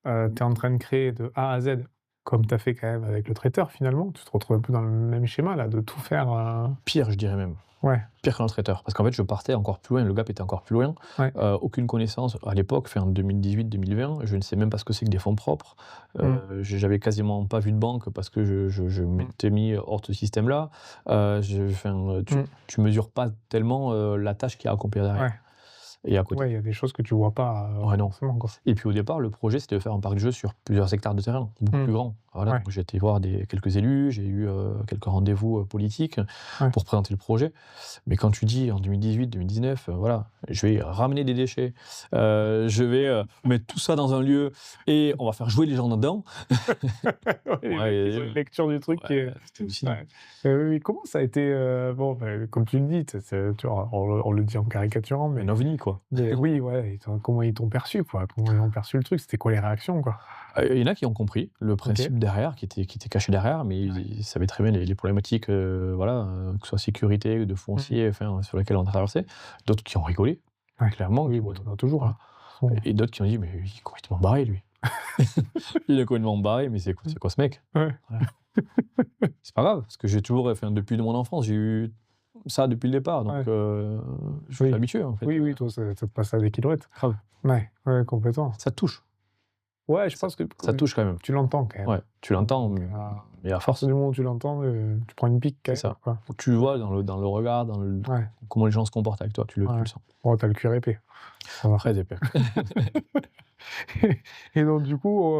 tu es en train de créer de A à Z comme tu as fait quand même avec le traiteur finalement. Tu te retrouves un peu dans le même schéma là, de tout faire. Pire, je dirais même. Ouais, Pire qu'un traiteur. Parce qu'en fait, je partais encore plus loin, le gap était encore plus loin. ouais. Aucune connaissance à l'époque, en 2018-2020, je ne sais même pas ce que c'est que des fonds propres. J'avais quasiment pas vu de banque parce que je m'étais mis hors de ce système-là. Tu mesures pas tellement la tâche qu'il y a à accomplir derrière. Ouais. Et à côté. Ouais, il y a des choses que tu vois pas Ouais, non. forcément, quoi. Et puis au départ, le projet, c'était de faire un parc de jeux sur plusieurs hectares de terrain, beaucoup plus grand. Voilà, Ouais. donc j'ai été voir quelques élus, j'ai eu quelques rendez-vous politiques Ouais. pour présenter le projet. Mais quand tu dis en 2018-2019, voilà, je vais ramener des déchets, je vais mettre tout ça dans un lieu et on va faire jouer les gens dedans. Les Ouais, mecs, ils ont une lecture du truc qui est. c'était hallucinant. Ouais. Oui, comment ça a été bon, comme tu le dis, tu vois, on le dit en caricaturant, mais Un ovni, quoi. oui, ouais, comment ils t'ont perçu, quoi? Comment ils ont perçu le truc? C'était quoi les réactions, quoi? Il y en a qui ont compris le principe derrière, qui était caché derrière, mais ils savaient très bien les problématiques, voilà, que ce soit sécurité, de foncier, sur lesquelles on a traversé. D'autres qui ont rigolé, Ouais. clairement. Oui, qui- bon, t'en as toujours, voilà. hein. Et d'autres qui ont dit, mais il est complètement barré, lui. Il est complètement barré, mais c'est quoi ce mec? Ouais. Voilà. C'est pas grave, parce que j'ai toujours, depuis de mon enfance, j'ai eu ça depuis le départ, donc je suis Oui. habitué, en fait. Oui, toi, ça te passe à des kilomètres. Grave. Ouais, complètement. Ça te touche, Ouais, je pense que ça te touche quand même. tu l'entends quand même. Ouais, tu l'entends, Donc, mais à À force, partir du moment où tu l'entends, tu prends une pique quand c'est même, ça. quoi. Tu le vois dans le regard, Ouais. comment les gens se comportent avec toi, tu le sens. Bon, t'as le cuir épais. Ça va. Très épais. Et donc, du coup,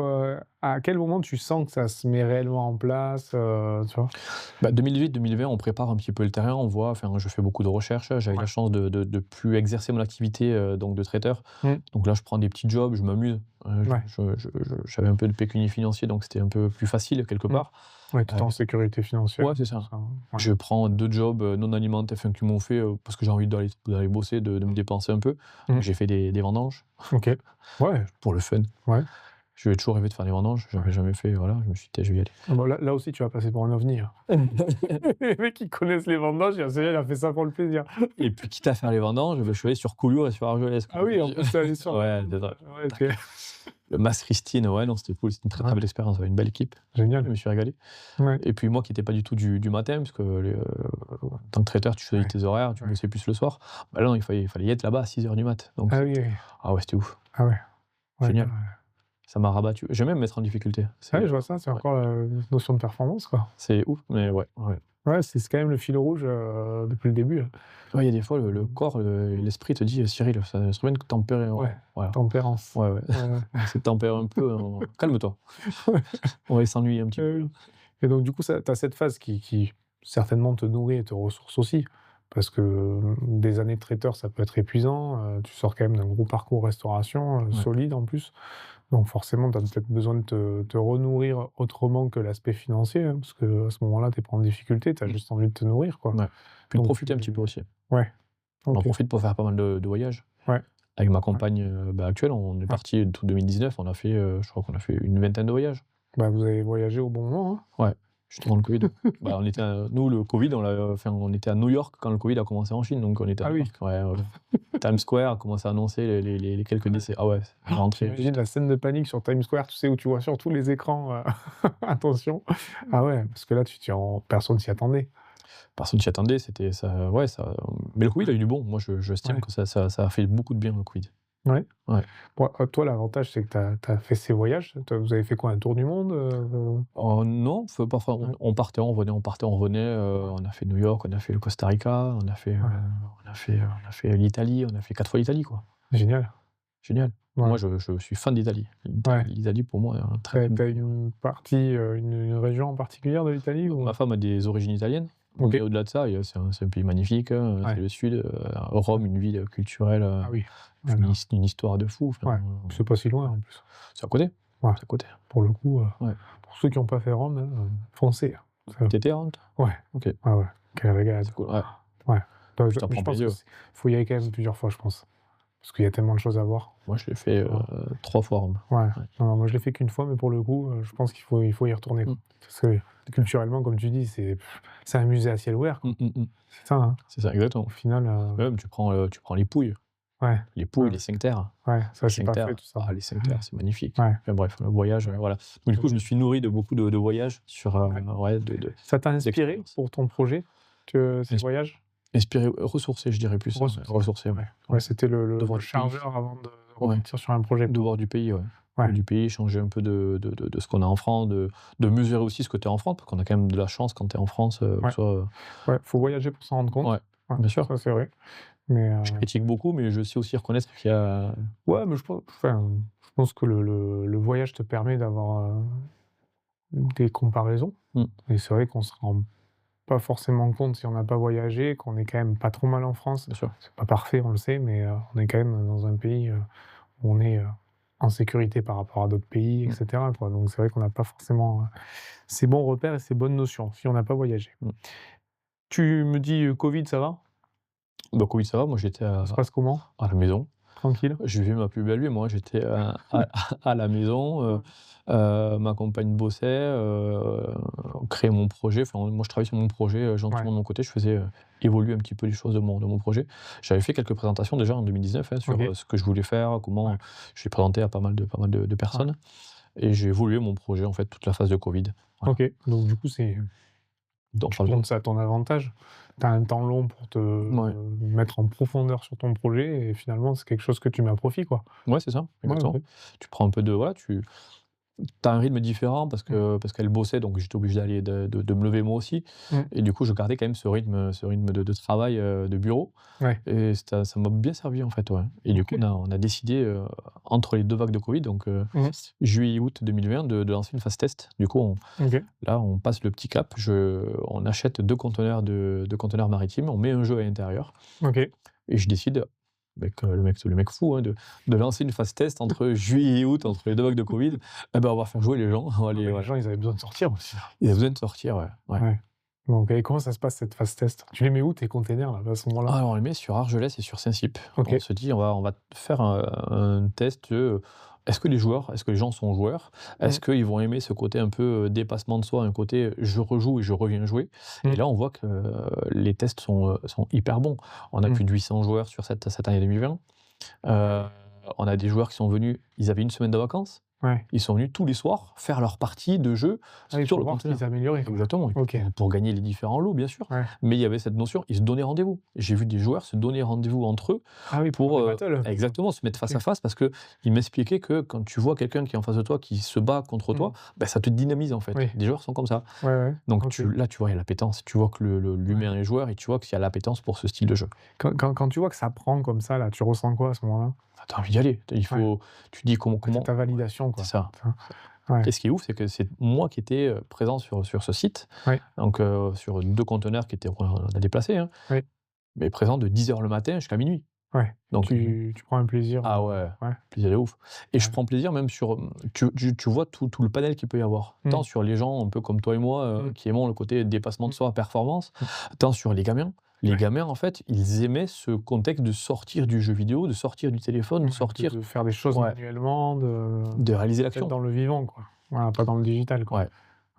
à quel moment tu sens que ça se met réellement en place, tu vois? 2018-2020, on prépare un petit peu le terrain, on voit, je fais beaucoup de recherches. J'avais la chance de plus exercer mon activité donc de traiteur. Donc là, je prends des petits jobs, je m'amuse. Ouais. J'avais un peu de pécunier financier, donc c'était un peu plus facile quelque part. Ouais, tout en sécurité financière. Ouais, c'est ça. Ouais. Je prends 2 jobs non alimentaires qui m'ont fait, parce que j'ai envie d'aller bosser, de me dépenser un peu. Donc j'ai fait des vendanges OK. Ouais. pour le fun. Ouais. Je vais toujours rêver de faire des vendanges, j'avais jamais fait, voilà, je me suis dit: «Je vais y aller». Bon, là aussi, tu vas passer pour un ovni, hein. Les mecs qui connaissent les vendanges, il a fait ça pour le plaisir. Et puis quitte à faire les vendanges, je suis allé sur Collioure et sur Argelès. Ah oui, en plus, tu es allé sur Ouais, c'est ça. ouais, OK. Le Mas Christine, ouais, non, c'était cool, c'était une très, très belle expérience, une belle équipe, je Génial. me suis régalé. Ouais. Et puis moi qui n'étais pas du tout du matin, parce que en tant que traiteur, tu choisis tes horaires, tu bossais plus le soir. Bah là, non, il fallait y être là-bas à 6h du mat. Donc Ah oui. ah ouais, c'était ouf, Ah ouais. génial. Ouais. Ça m'a rabattu. J'aime même me mettre en difficulté. Ouais, je vois ça, c'est encore une notion de performance, quoi. C'est ouf, mais ouais. Ouais, c'est quand même le fil rouge, depuis le début, hein. Ouais, il y a des fois, le corps, l'esprit te dit: «Cyril, ça serait bien de tempérer». Ouais. Voilà. Tempérance. Ouais. Ouais. C'est de tempérer un peu, calme-toi. On va s'ennuyer un petit peu. Oui. Et donc, du coup, tu as cette phase qui certainement te nourrit et te ressource aussi. Parce que des années de traiteur, ça peut être épuisant. Tu sors quand même d'un gros parcours restauration, solide en plus. Donc, forcément, tu as peut-être besoin de te renourrir autrement que l'aspect financier, hein, parce qu'à ce moment-là, tu n'es pas en difficulté, tu as juste envie de te nourrir, quoi. Ouais. Puis de Donc, profiter un petit peu aussi. Ouais. On en OK. profite pour faire pas mal de voyages. Ouais. Avec ma compagne actuelle, on est parti tout 2019, on a fait, je crois qu'on a fait une vingtaine de voyages. Bah, vous avez voyagé au bon moment, hein. Ouais, juste avant le Covid. On était nous, le Covid, on était à New York quand le Covid a commencé en Chine, donc on était à Ah New oui. York. Times Square a commencé à annoncer les quelques décès. Ah ouais, c'est rentré. J'imagine la scène de panique sur Times Square, tu sais, où tu vois sur tous les écrans, attention. Ah ouais, parce que là, personne s'y attendait. Personne s'y attendait, c'était ça, ouais, ça. Mais le Covid a eu du bon. Moi, j'estime que ça a fait beaucoup de bien, le Covid. Ouais. Ouais. Bon, toi, l'avantage, c'est que tu as fait ces voyages. Vous avez fait quoi, un tour du monde? Oh non, parfois on partait, on revenait, on partait, on revenait. On a fait New York, on a fait le Costa Rica, on a fait l'Italie, on a fait 4 fois l'Italie, quoi. Génial. Génial. Ouais. Moi, je suis fan d'Italie. L'Italie, pour moi, est un très. T'as une partie, une région en particulier de l'Italie ou... Ma femme a des origines italiennes. Ok. Mais au-delà de ça, c'est un pays magnifique. C'est le sud. Rome, une ville culturelle. Ah oui. Une histoire de fou. Ouais. C'est pas si loin en plus. C'est à côté. Ouais. C'est à côté. Pour le coup, Ouais. pour ceux qui n'ont pas fait Rome, hein, foncez. T'étais à Rome, toi? Ouais. Ok. Ouais. Quelle régalade. C'est cool. Ouais. Donc, Je t'en mais je prends pense plaisir. qu'il faut y aller quand même plusieurs fois, je pense. Parce qu'il y a tellement de choses à voir. Moi, je l'ai fait 3 fois Rome. Ouais. Non, moi, je l'ai fait qu'une fois, mais pour le coup, je pense qu'il faut y retourner. Parce que culturellement, comme tu dis, c'est un musée à ciel ouvert, quoi. C'est ça, hein. C'est ça, exactement. Au final... Même, tu prends les Pouilles. Ouais, Les Pau et ouais, les 5 terres. ouais, ça, Les c'est 5 pas terres, fait tout ça. les 5 terres, c'est magnifique. Ouais, Enfin bref, le voyage, voilà. Donc du coup, je me suis nourri de beaucoup de voyages sur, ouais. ouais, Ça t'a inspiré d'expériences. pour ton projet, ces Ins voyages? Inspiré, ressourcé, je dirais plus ça, ouais. Ressourcés, Ressourcé, ouais. ouais. Ouais. Ouais, c'était De le voir du pays. chargeur avant de Ouais, repartir sur un projet, de quoi. voir du pays, ouais. Ouais, Du pays, changer un peu de ce qu'on a en France, de mesurer aussi ce que tu as en France, parce qu'on a quand même de la chance quand tu es en France, que ouais, ce soit, ouais, faut voyager pour s'en rendre ouais, compte. Ouais, bien sûr. ça, c'est vrai. Mais Je critique beaucoup, mais je sais aussi reconnaître qu'il y a ouais, mais je pense que le voyage te permet d'avoir, des comparaisons mmh, et c'est vrai qu'on se rend pas forcément compte si on n'a pas voyagé, qu'on est quand même pas trop mal en France. bien sûr. C'est pas parfait, on le sait, mais on est quand même dans un pays, où on est, en sécurité par rapport à d'autres pays et Mmh, cetera, quoi. Donc c'est vrai qu'on n'a pas forcément, ces bons repères et ces bonnes notions si on n'a pas voyagé. mmh. Tu me dis, Covid, ça va? Donc oui, ça va, moi j'étais Ça se passe comment? à la maison. Tranquille? Je vivais ma plus belle vie, moi j'étais, à la maison, Ouais. ma compagne bossait, on créait mon projet, enfin moi je travaillais sur mon projet, Ouais. gentiment de mon côté, je faisais, évoluer un petit peu les choses de mon projet. J'avais fait quelques présentations déjà en 2019, hein, sur, OK. ce que je voulais faire, comment Ouais. je l'ai présenté à pas mal de Ouais. personnes et j'ai évolué mon projet en fait toute la phase de Covid. Voilà. OK. Donc du coup, Donc tu enfin, tournes ça à ton avantage. Tu as un temps long pour te ouais, mettre en profondeur sur ton projet et finalement, c'est quelque chose que tu mets à profit, quoi. ouais, c'est ça, Ouais, exactement. OK. Tu prends un peu de voilà, tu as un rythme différent Mmh. parce qu'elle bossait, donc j'étais obligé d'aller de me lever moi aussi Mmh. et du coup, je gardais quand même ce rythme de travail, de bureau Ouais. et ça m'a bien servi, en fait, ouais et du coup, OK. on a décidé, entre les 2 vagues de Covid, donc Mmh. juillet, août 2020, de lancer une phase test. Du coup, OK. là, on passe le petit cap. On achète 2 conteneurs maritimes, on met un jeu à l'intérieur OK. et je décide, avec, le mec fou, hein, de lancer une phase test entre juillet et août, entre les 2 vagues de Covid. Et ben, on va faire jouer les gens, on va Ah les mais les voilà. gens, ils avaient besoin de sortir aussi. Ils avaient besoin de sortir, ouais, ouais. Ouais. Donc et comment ça se passe cette phase test? Tu les mets où tes containers là, à ce moment-là? Alors on les met sur Argelès et sur Saint-Cyp. On OK. se dit: «On va faire un test de, est-ce que les gens sont joueurs? Mmh. Est-ce qu'ils vont aimer ce côté un peu, dépassement de soi, un côté, je rejoue et je reviens jouer?» Et Mmh. là, on voit que, les tests sont hyper bons. On a Mmh. plus de 800 joueurs sur cette année 2020. Heu, on a des joueurs qui sont venus, ils avaient une semaine de vacances. Ouais. Ils sont venus tous les soirs faire leur partie de jeu Ah oui, sur pour le voir ce conteneur. qu'ils amélioraient, quoi. Exactement, et OK. pour gagner les différents lots, bien sûr. Ouais. Mais il y avait cette notion, ils se donnaient rendez-vous. J'ai vu des joueurs se donner rendez-vous entre eux Ah oui, pour pour, faire des battles un peu, quoi. exactement, se mettre face OK. à face parce qu'ils m'expliquaient que quand tu vois quelqu'un qui est en face de toi, qui se bat contre toi, Mmh. bah, ça te dynamise, en fait. Oui. Des joueurs sont comme ça. Ouais, ouais. Donc OK. là, tu vois, il y a l'appétence. Tu vois que Ouais. l'humain est joueur et tu vois qu'il y a l'appétence pour ce style de jeu. Quand tu vois que ça prend comme ça là, tu ressens quoi à ce moment-là? Tu as envie d'y aller. Ouais. Tu dis comment Ouais, c'est ta ouais, validation, c'est quoi. ça. Enfin, ouais. Et ce qui est ouf, c'est que c'est moi qui étais, présent sur ce site, Ouais. donc sur 2 conteneurs qu'on a déplacés, hein, Ouais. mais présent de 10h le matin jusqu'à minuit. Ouais. Donc Tu prends un plaisir, ah ouais, ouais. plaisir de ouf et je Ouais. prends plaisir même sur, tu vois tout le panel qu'il peut y avoir. Tant Mmh. sur les gens un peu comme toi et moi, Mmh. qui aimons le côté dépassement de Mmh. soi, performance, Mmh. tant sur les gamins. Les Ouais. gamins, en fait, ils aimaient ce contexte de sortir du jeu vidéo, de sortir du téléphone, de Ouais, sortir de faire des choses ouais, manuellement, de réaliser d'être l'action. dans le vivant, quoi. Voilà, pas dans le digital, quoi. Ouais.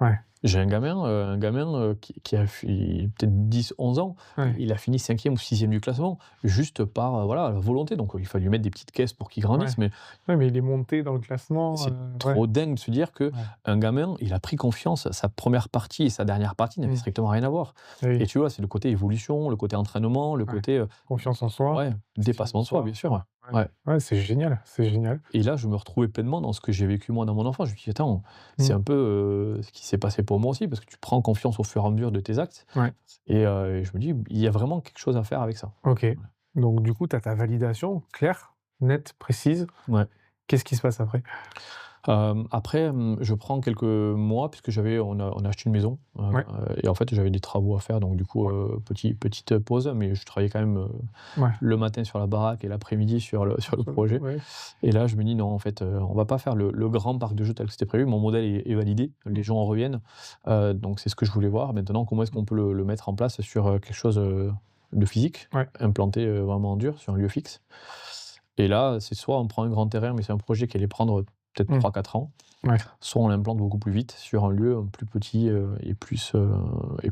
Ouais. J'ai un gamin, qui a peut-être 10, 11 ans, Ouais. il a fini 5e ou 6e du classement, juste par, voilà, volonté. Donc il fallait lui mettre des petites caisses pour qu'il Ouais. grandisse, mais Ouais, mais il est monté dans le classement, c'est ouais. trop dingue de se dire Ouais. qu'un gamin, il a pris confiance, sa première partie et sa dernière partie n'avaient Mmh. strictement rien à voir. Eh oui. Et tu vois, c'est le côté évolution, le côté entraînement, le Ouais. côté, Confiance en soi, ouais, estime de dépassement de soi, soi. bien sûr, ouais. Ouais. Ouais. Ouais, c'est génial, c'est génial. Et là, je me retrouvais pleinement dans ce que j'ai vécu moi dans mon enfance. Je me dis: «Attends, c'est Mmh. un peu, ce qui s'est passé pour moi aussi», parce que tu prends confiance au fur et à mesure de tes actes Ouais. et je me dis: «Il y a vraiment quelque chose à faire avec ça». OK. Donc du coup, tu as ta validation claire, nette, précise. Ouais. Qu'est-ce qui se passe après? Après, je prends quelques mois puisque on a acheté une maison, Ouais. et en fait, j'avais des travaux à faire donc du coup, Ouais. petite pause, mais je travaillais quand même, Ouais. le matin sur la baraque et l'après-midi sur le projet Ouais. et là, je me dis: «Non, en fait, on va pas faire le grand parc de jeux tel que c'était prévu». Mon modèle est validé, les gens en reviennent, donc c'est ce que je voulais voir. Maintenant, comment est-ce qu'on peut le mettre en place sur, quelque chose, de physique, Ouais. implanté, vraiment en dur, sur un lieu fixe et là, c'est soit on prend un grand terrain, mais c'est un projet qui allait prendre peut-être Mmh. 3, 4 ans, Ouais. soit on l'implante beaucoup plus vite sur un lieu, plus petit, et plus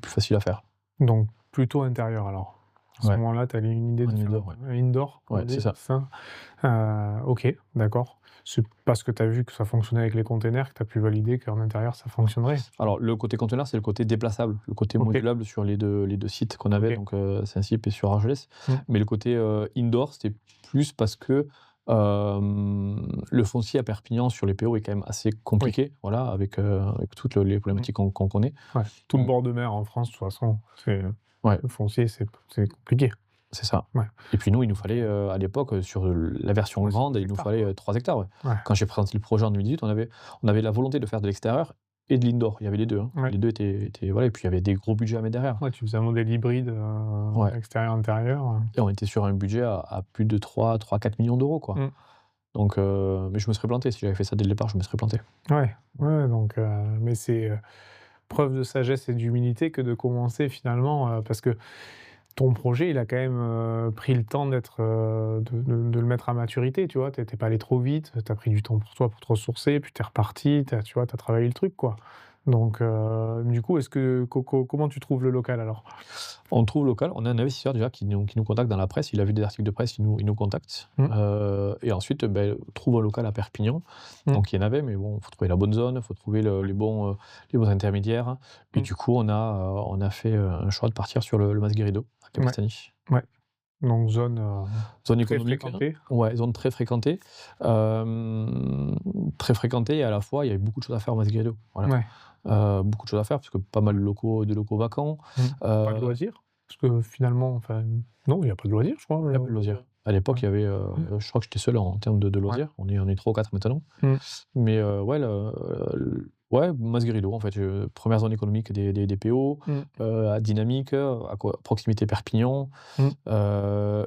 facile à faire. Donc plutôt intérieur alors? À ce Ouais. moment-là, tu as une idée En de faire indoor, ouais. un indoor, on Ouais, dit, c'est ça. ça? OK, d'accord. C'est parce que tu as vu que ça fonctionnait avec les containers que tu as pu valider qu'en intérieur ça fonctionnerait? Alors le côté conteneur, c'est le côté déplaçable, le côté OK, modulable sur les deux sites qu'on avait, OK. donc Saint-Cyr et sur Argelès. Mmh. Mais le côté, indoor, c'était plus parce que, le foncier à Perpignan sur les PO est quand même assez Oui. compliqué, voilà, avec toutes les Mmh. problématiques qu'on connaît. Ouais. Tout le Mmh, bord de mer en France, de toute façon, c'est ouais, le foncier, c'est compliqué. c'est ça. Ouais. Et puis nous, il nous fallait, à l'époque, sur la version Ouais, c'est grande, des il nous hectares, fallait, quoi. 3 hectares, ouais. Ouais. Quand j'ai présenté le projet en 2018, on avait la volonté de faire de l'extérieur et de l'indoor. Il y avait les 2, hein. Ouais. Les 2 étaient voilà, et puis il y avait des gros budgets à mettre derrière. Ouais, tu faisais un modèle hybride, Ouais. extérieur-intérieur. Et on était sur un budget à plus de 3-4 millions d'euros, quoi. Mmh. Donc, mais je me serais planté. Si j'avais fait ça dès le départ, je me serais planté. Ouais, ouais, donc mais c'est, preuve de sagesse et d'humilité que de commencer finalement, parce que ton projet, il a quand même, pris le temps d'être, de le mettre à maturité, tu vois? Tu étais pas allé trop vite, tu as pris du temps pour toi pour te ressourcer, puis tu es reparti, tu vois? Tu as travaillé le truc, quoi. Donc du coup, est-ce que comment tu trouves le local alors? On trouve local, on a un investisseur déjà qui nous contacte dans la presse. Il a vu des articles de presse, il nous contacte. Mmh. Et ensuite, trouve un local à Perpignan. Mmh. Donc il y en avait, mais bon, il faut trouver la bonne zone, il faut trouver les bons intermédiaires. Et Mmh. du coup, on a fait un choix de partir sur le Mas Guérido, à Ouais, Capestany. ouais, donc zone, Zone très économique, hein. fréquentée? Ouais, zone très fréquentée. Très fréquentée, et à la fois, il y avait beaucoup de choses à faire au Mas Guérido. Voilà. Ouais. Beaucoup de choses à faire, parce que pas mal de locaux vacants. Mmh. Pas de Heu, loisirs? Parce que finalement, enfin, non, il y a pas de loisirs, je crois, il y a pas de loisirs. À l'époque, ouais. il y avait, je crois que j'étais seul en termes de Ouais. loisirs. On est 3 ou 4 maintenant. Mmh. Mais ouais, ouais, Mas Guérido, en fait, 1re zone économique des PO, Mmh. à dynamique, à proximité Perpignan. Mmh.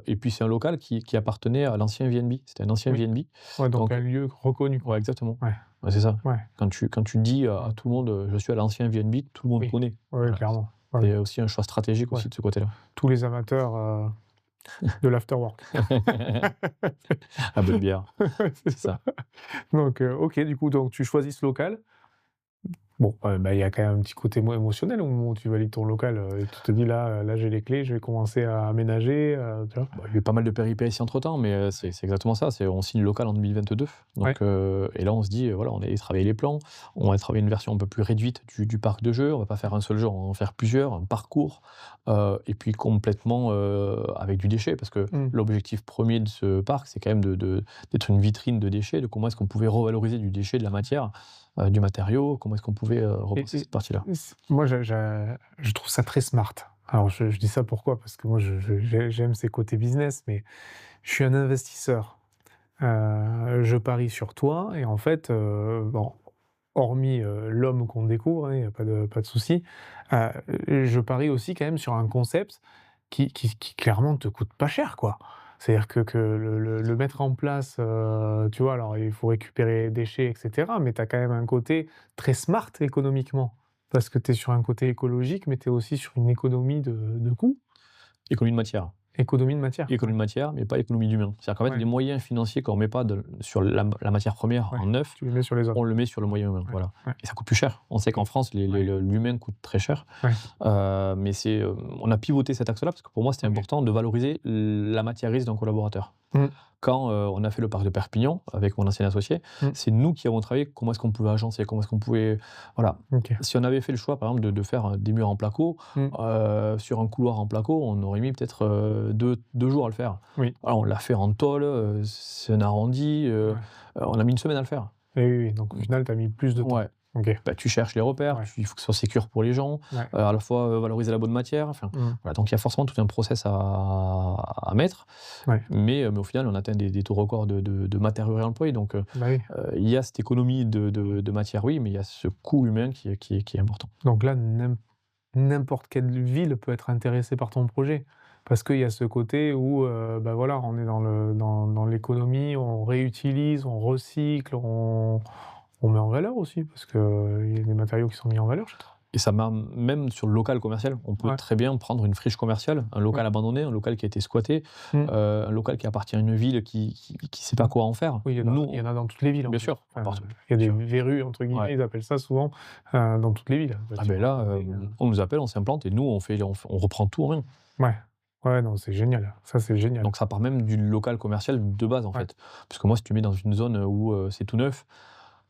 Et puis c'est un local qui appartenait à l'ancien VNB. C'était un ancien Oui. VNB. Ouais, donc Donc un lieu reconnu, quoi. ouais, exactement. Ouais, Ouais, c'est ça. ouais. Quand tu dis à Mmh. tout le monde, «Je suis à l'ancien VNB», tout le monde Oui. connaît. Ouais, ouais, Voilà. clairement. Ouais, C'est ouais. aussi un choix stratégique Ouais. aussi de ce côté-là. Tous les amateurs, de l'afterwork. À bonne bière, C'est c'est ça. ça. Donc OK, du coup, donc tu choisis ce local. Bon, bah, il y a quand même un petit côté émotionnel au moment où tu valides ton local, et tu te dis: «Là, là, j'ai les clés, je vais commencer à aménager», tu vois? Bah, il y a eu pas mal de péripéties entre-temps, mais c'est exactement ça. On signe le local en 2022. Ouais. Donc et là, on se dit, voilà, on a travaillé les plans, on va travailler une version un peu plus réduite du parc de jeux. On va pas faire un seul jeu, on va en faire plusieurs, un parcours, et puis complètement, avec du déchet. Parce que Mmh. l'objectif premier de ce parc, c'est quand même d'être une vitrine de déchets, de comment est-ce qu'on pouvait revaloriser du déchet, de la matière, du matériau, comment est-ce qu'on pouvait, repenser cette partie-là. Moi, je trouve ça très smart. Alors je dis ça pourquoi? Parce que moi j'aime ces côtés business, mais je suis un investisseur. Je parie sur toi et en fait, bon, hormis, l'homme qu'on découvre, hein, il y a pas de souci, heu, je parie aussi quand même sur un concept qui clairement te coûte pas cher, quoi. C'est-à-dire que le mettre en place, tu vois? Alors il faut récupérer les déchets et cetera, mais tu as quand même un côté très smart économiquement. Parce que tu es sur un côté écologique, mais tu es aussi sur une économie de coûts, Économie de matière. économie de matière. Économie de matière, mais pas économie d'humain. C'est-à-dire qu'en fait, Ouais, les moyens financiers qu'on met pas sur la matière première ouais, en neuf, tu les mets sur les on hommes. le met sur le moyen humain, Ouais, voilà. ouais, Et ça coûte plus cher. On sait qu'en France, ouais, l'humain coûte très cher. ouais. Mais on a pivoté cet axe-là parce que pour moi, c'était OK. important de valoriser la matière grise d'un collaborateur. Mmh. Quand on a fait le parc de Perpignan avec mon ancien associé, Mmh. c'est nous qui avons travaillé comment est-ce qu'on pouvait agencer, comment est-ce qu'on pouvait. Voilà. OK. Si on avait fait le choix, par exemple, de faire des murs en placo, Mmh. sur un couloir en placo, on aurait mis peut-être 2 jours à le faire. Oui. Alors, on l'a fait en tôle, c'est un arrondi, Ouais. on a mis une semaine à le faire. Et oui, oui, donc au final, tu as mis plus de temps. Ouais. OK. Bah, tu cherches les repères, Ouais. il faut que ce soit sécure pour les gens, Ouais. à la fois valoriser la bonne matière. Enfin, Mmh. voilà, donc il y a forcément tout un process à mettre. Ouais. Mais au final, on atteint des taux records de matériaux réemployés. Donc Bah oui. il y a cette économie de matière, oui, mais il y a ce coût humain qui est important. Donc là, n'importe quelle ville peut être intéressée par ton projet. Parce qu'il y a ce côté où, bah, voilà, on est dans l'économie, on réutilise, on recycle, on met en valeur aussi, parce qu'il y a des matériaux qui sont mis en valeur, je trouve. Et ça m'a même sur le local commercial, on peut Ouais, très bien prendre une friche commerciale, un ouais. local abandonné, un local qui a été squatté, Mmh. un local qui appartient à une ville qui sait pas quoi en faire. Oui, Nous, il y en a dans toutes les villes, en bien plus. sûr, Enfin, partout, il y a bien des sûr. «verrues» entre guillemets, Ouais. ils appellent ça souvent, dans toutes les villes. Ah ben là, Bâtiments abandonnés, on nous appelle, on s'implante et nous on reprend tout en main. ouais. Ouais, non, c'est génial. Ça, c'est génial. Donc ça part même du local commercial de base, en Ouais. fait. Parce que moi, si tu mets dans une zone où c'est tout neuf,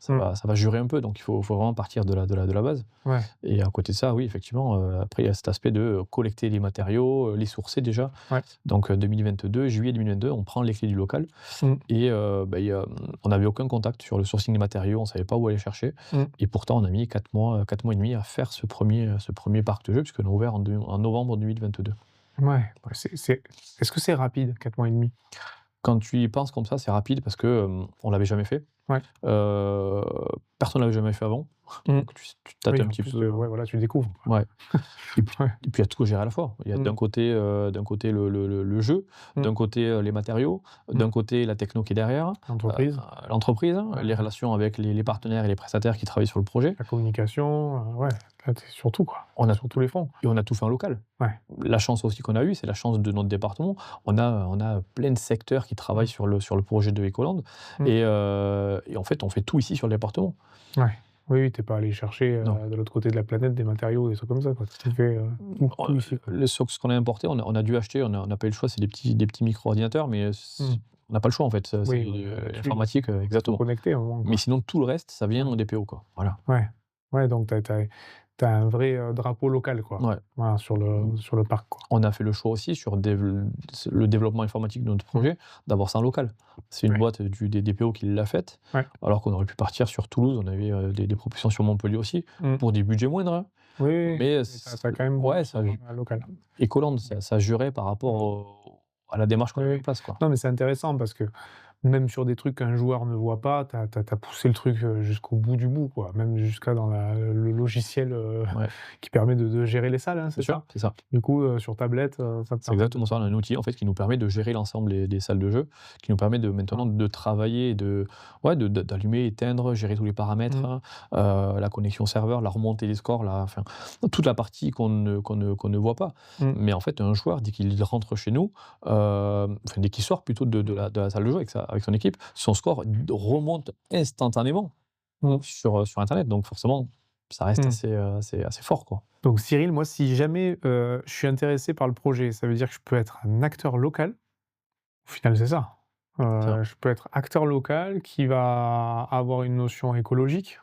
Mmh. ça va jurer un peu. Donc il faut vraiment partir de la base. Ouais, Et à côté de ça, oui, effectivement, après, il y a cet aspect de collecter les matériaux, les sourcer déjà. ouais. Donc 2022, juillet 2022, on prend les clés du local Mmh. et on n'avait aucun contact sur le sourcing des matériaux, on ne savait pas où aller chercher. Mmh. Et pourtant, on a mis 4 mois et demi à faire ce premier parc de jeux, puisqu'on a ouvert en novembre 2022. Ouais, est-ce que c'est rapide, 4 mois et demi? Quand tu y penses comme ça, c'est rapide parce que on l'avait jamais fait. Ouais. Heu, Personne l'avait jamais fait avant. Mmh. Donc tu tâtes Oui, un en petit plus, peu. ouais, voilà, tu découvres, quoi. Ouais. Et puis Ouais. il y a tout à gérer à la fois. Il y a Mmh. d'un côté le jeu, Mmh. d'un côté, les matériaux, Mmh. d'un côté la techno qui est derrière, L'entreprise, l'entreprise, ouais, les relations avec les partenaires et les prestataires qui travaillent sur le projet. la communication, ouais, là, tu sur tout, quoi. On a Sur tous les fronts. Et on a tout fait en local. Ouais. La chance aussi qu'on a eue, c'est la chance de notre département. On a plein de secteurs qui travaillent sur le projet de Ecoland Mmh. et en fait, on fait tout ici sur le département. Ouais. Oui, oui, tu es pas allé chercher, Non. de l'autre côté de la planète des matériaux, des trucs comme ça, quoi. Tu fais, tout ici, quoi. Ce qu'on a importé, on a dû acheter, on n'a pas eu le choix, c'est des petits micro-ordinateurs, mais Mmh. on n'a pas le choix en fait. C'est Oui, ouais, là-dessus, l'informatique, faut tout exactement. connecter à un moment, Mais quoi. sinon, tout le reste, ça vient des PO, quoi. Voilà. Ouais. Ouais, donc tu as un vrai, drapeau local, quoi. Ouais. Voilà, sur le parc, quoi. On a fait le choix aussi sur le développement informatique de notre projet, d'avoir ça en local. C'est une Ouais. boîte des DPO qui l'a faite, Ouais. alors qu'on aurait pu partir sur Toulouse, on avait des propositions sur Montpellier aussi, Mmh. pour des budgets moindres, hein. Oui, oui, oui. Mais Mais tu as quand même voulu ouais, que ce soit, local. Ecoland, ça jurait par rapport à la démarche qu'on Oui, a mis en oui. place, quoi. Non, mais c'est intéressant parce que même sur des trucs qu'un joueur ne voit pas, tu as poussé le truc, jusqu'au bout du bout, quoi. Même jusqu'à dans le logiciel, Ouais, qui permet de gérer les salles, hein, c'est c'est sûr, ça? c'est ça. Du coup, sur tablette, ça te C'est permet exactement ça, on a un outil en fait qui nous permet de gérer l'ensemble des salles de jeu, qui nous permet de maintenant de travailler et d'allumer, éteindre, gérer tous les paramètres, Mmh. hein, la connexion serveur, la remontée des scores, enfin toute la partie qu'on ne voit pas. Mmh. Mais en fait, un joueur, dès qu'il rentre chez nous, enfin dès qu'il sort plutôt de la salle de jeu avec son équipe, son score remonte instantanément Mmh. sur internet. Donc forcément, ça reste Mmh. assez fort, quoi. Donc Cyril, moi, si jamais, je suis intéressé par le projet, ça veut dire que je peux être un acteur local? Au final, c'est ça. C'est ça. Je peux être acteur local qui va avoir une notion écologique,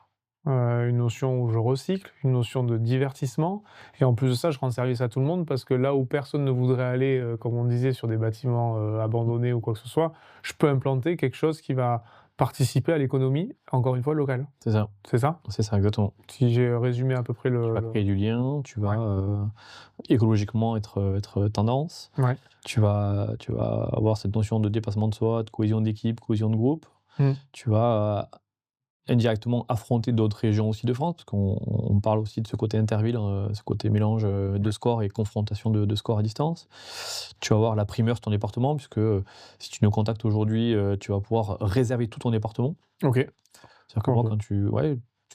une notion où je recycle, une notion de divertissement et en plus de ça, je rends service à tout le monde parce que là où personne ne voudrait aller, comme on disait sur des bâtiments, abandonnés ou quoi que ce soit, je peux implanter quelque chose qui va participer à l'économie, encore une fois locale. C'est ça, C'est ça? c'est ça, exactement. Si j'ai résumé à peu près Tu vas le créer du lien, tu vas, ouais, écologiquement être tendance. ouais. Tu vas avoir cette notion de dépassement de soi, de cohésion d'équipe, cohésion de groupe. Mmh. Tu vas, indirectement affronter d'autres régions aussi de France, parce qu'on parle aussi de ce côté interville, ce côté mélange, de scores et confrontation de scores à distance. Tu vas avoir la primeur sur ton département puisque, si tu nous contactes aujourd'hui, tu vas pouvoir réserver tout ton département. OK. C'est-à-dire que moi OK. quand tu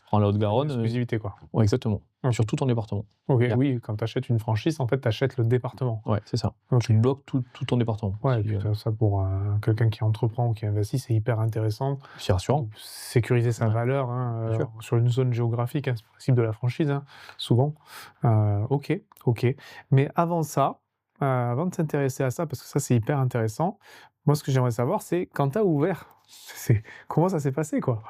prends la Haute-Garonne, Exclusivité, quoi. ouais exactement, OK. sur tout ton département. OK, Il y a oui, quand tu achètes une franchise, en fait, tu achètes le département. Ouais, c'est ça. OK. Tu bloques tout ton département. Ouais, et Si, puis ça pour, quelqu'un qui entreprend ou qui investit, c'est hyper intéressant c'est rassurant. de sécuriser sa Ouais, valeur, hein, bien sûr. sur une zone géographique, hein, c'est le principe de la franchise, hein, souvent. OK, OK. Mais avant ça, avant de s'intéresser à ça, parce que ça, c'est hyper intéressant, moi, ce que j'aimerais savoir, c'est quand tu as ouvert, comment ça s'est passé, quoi?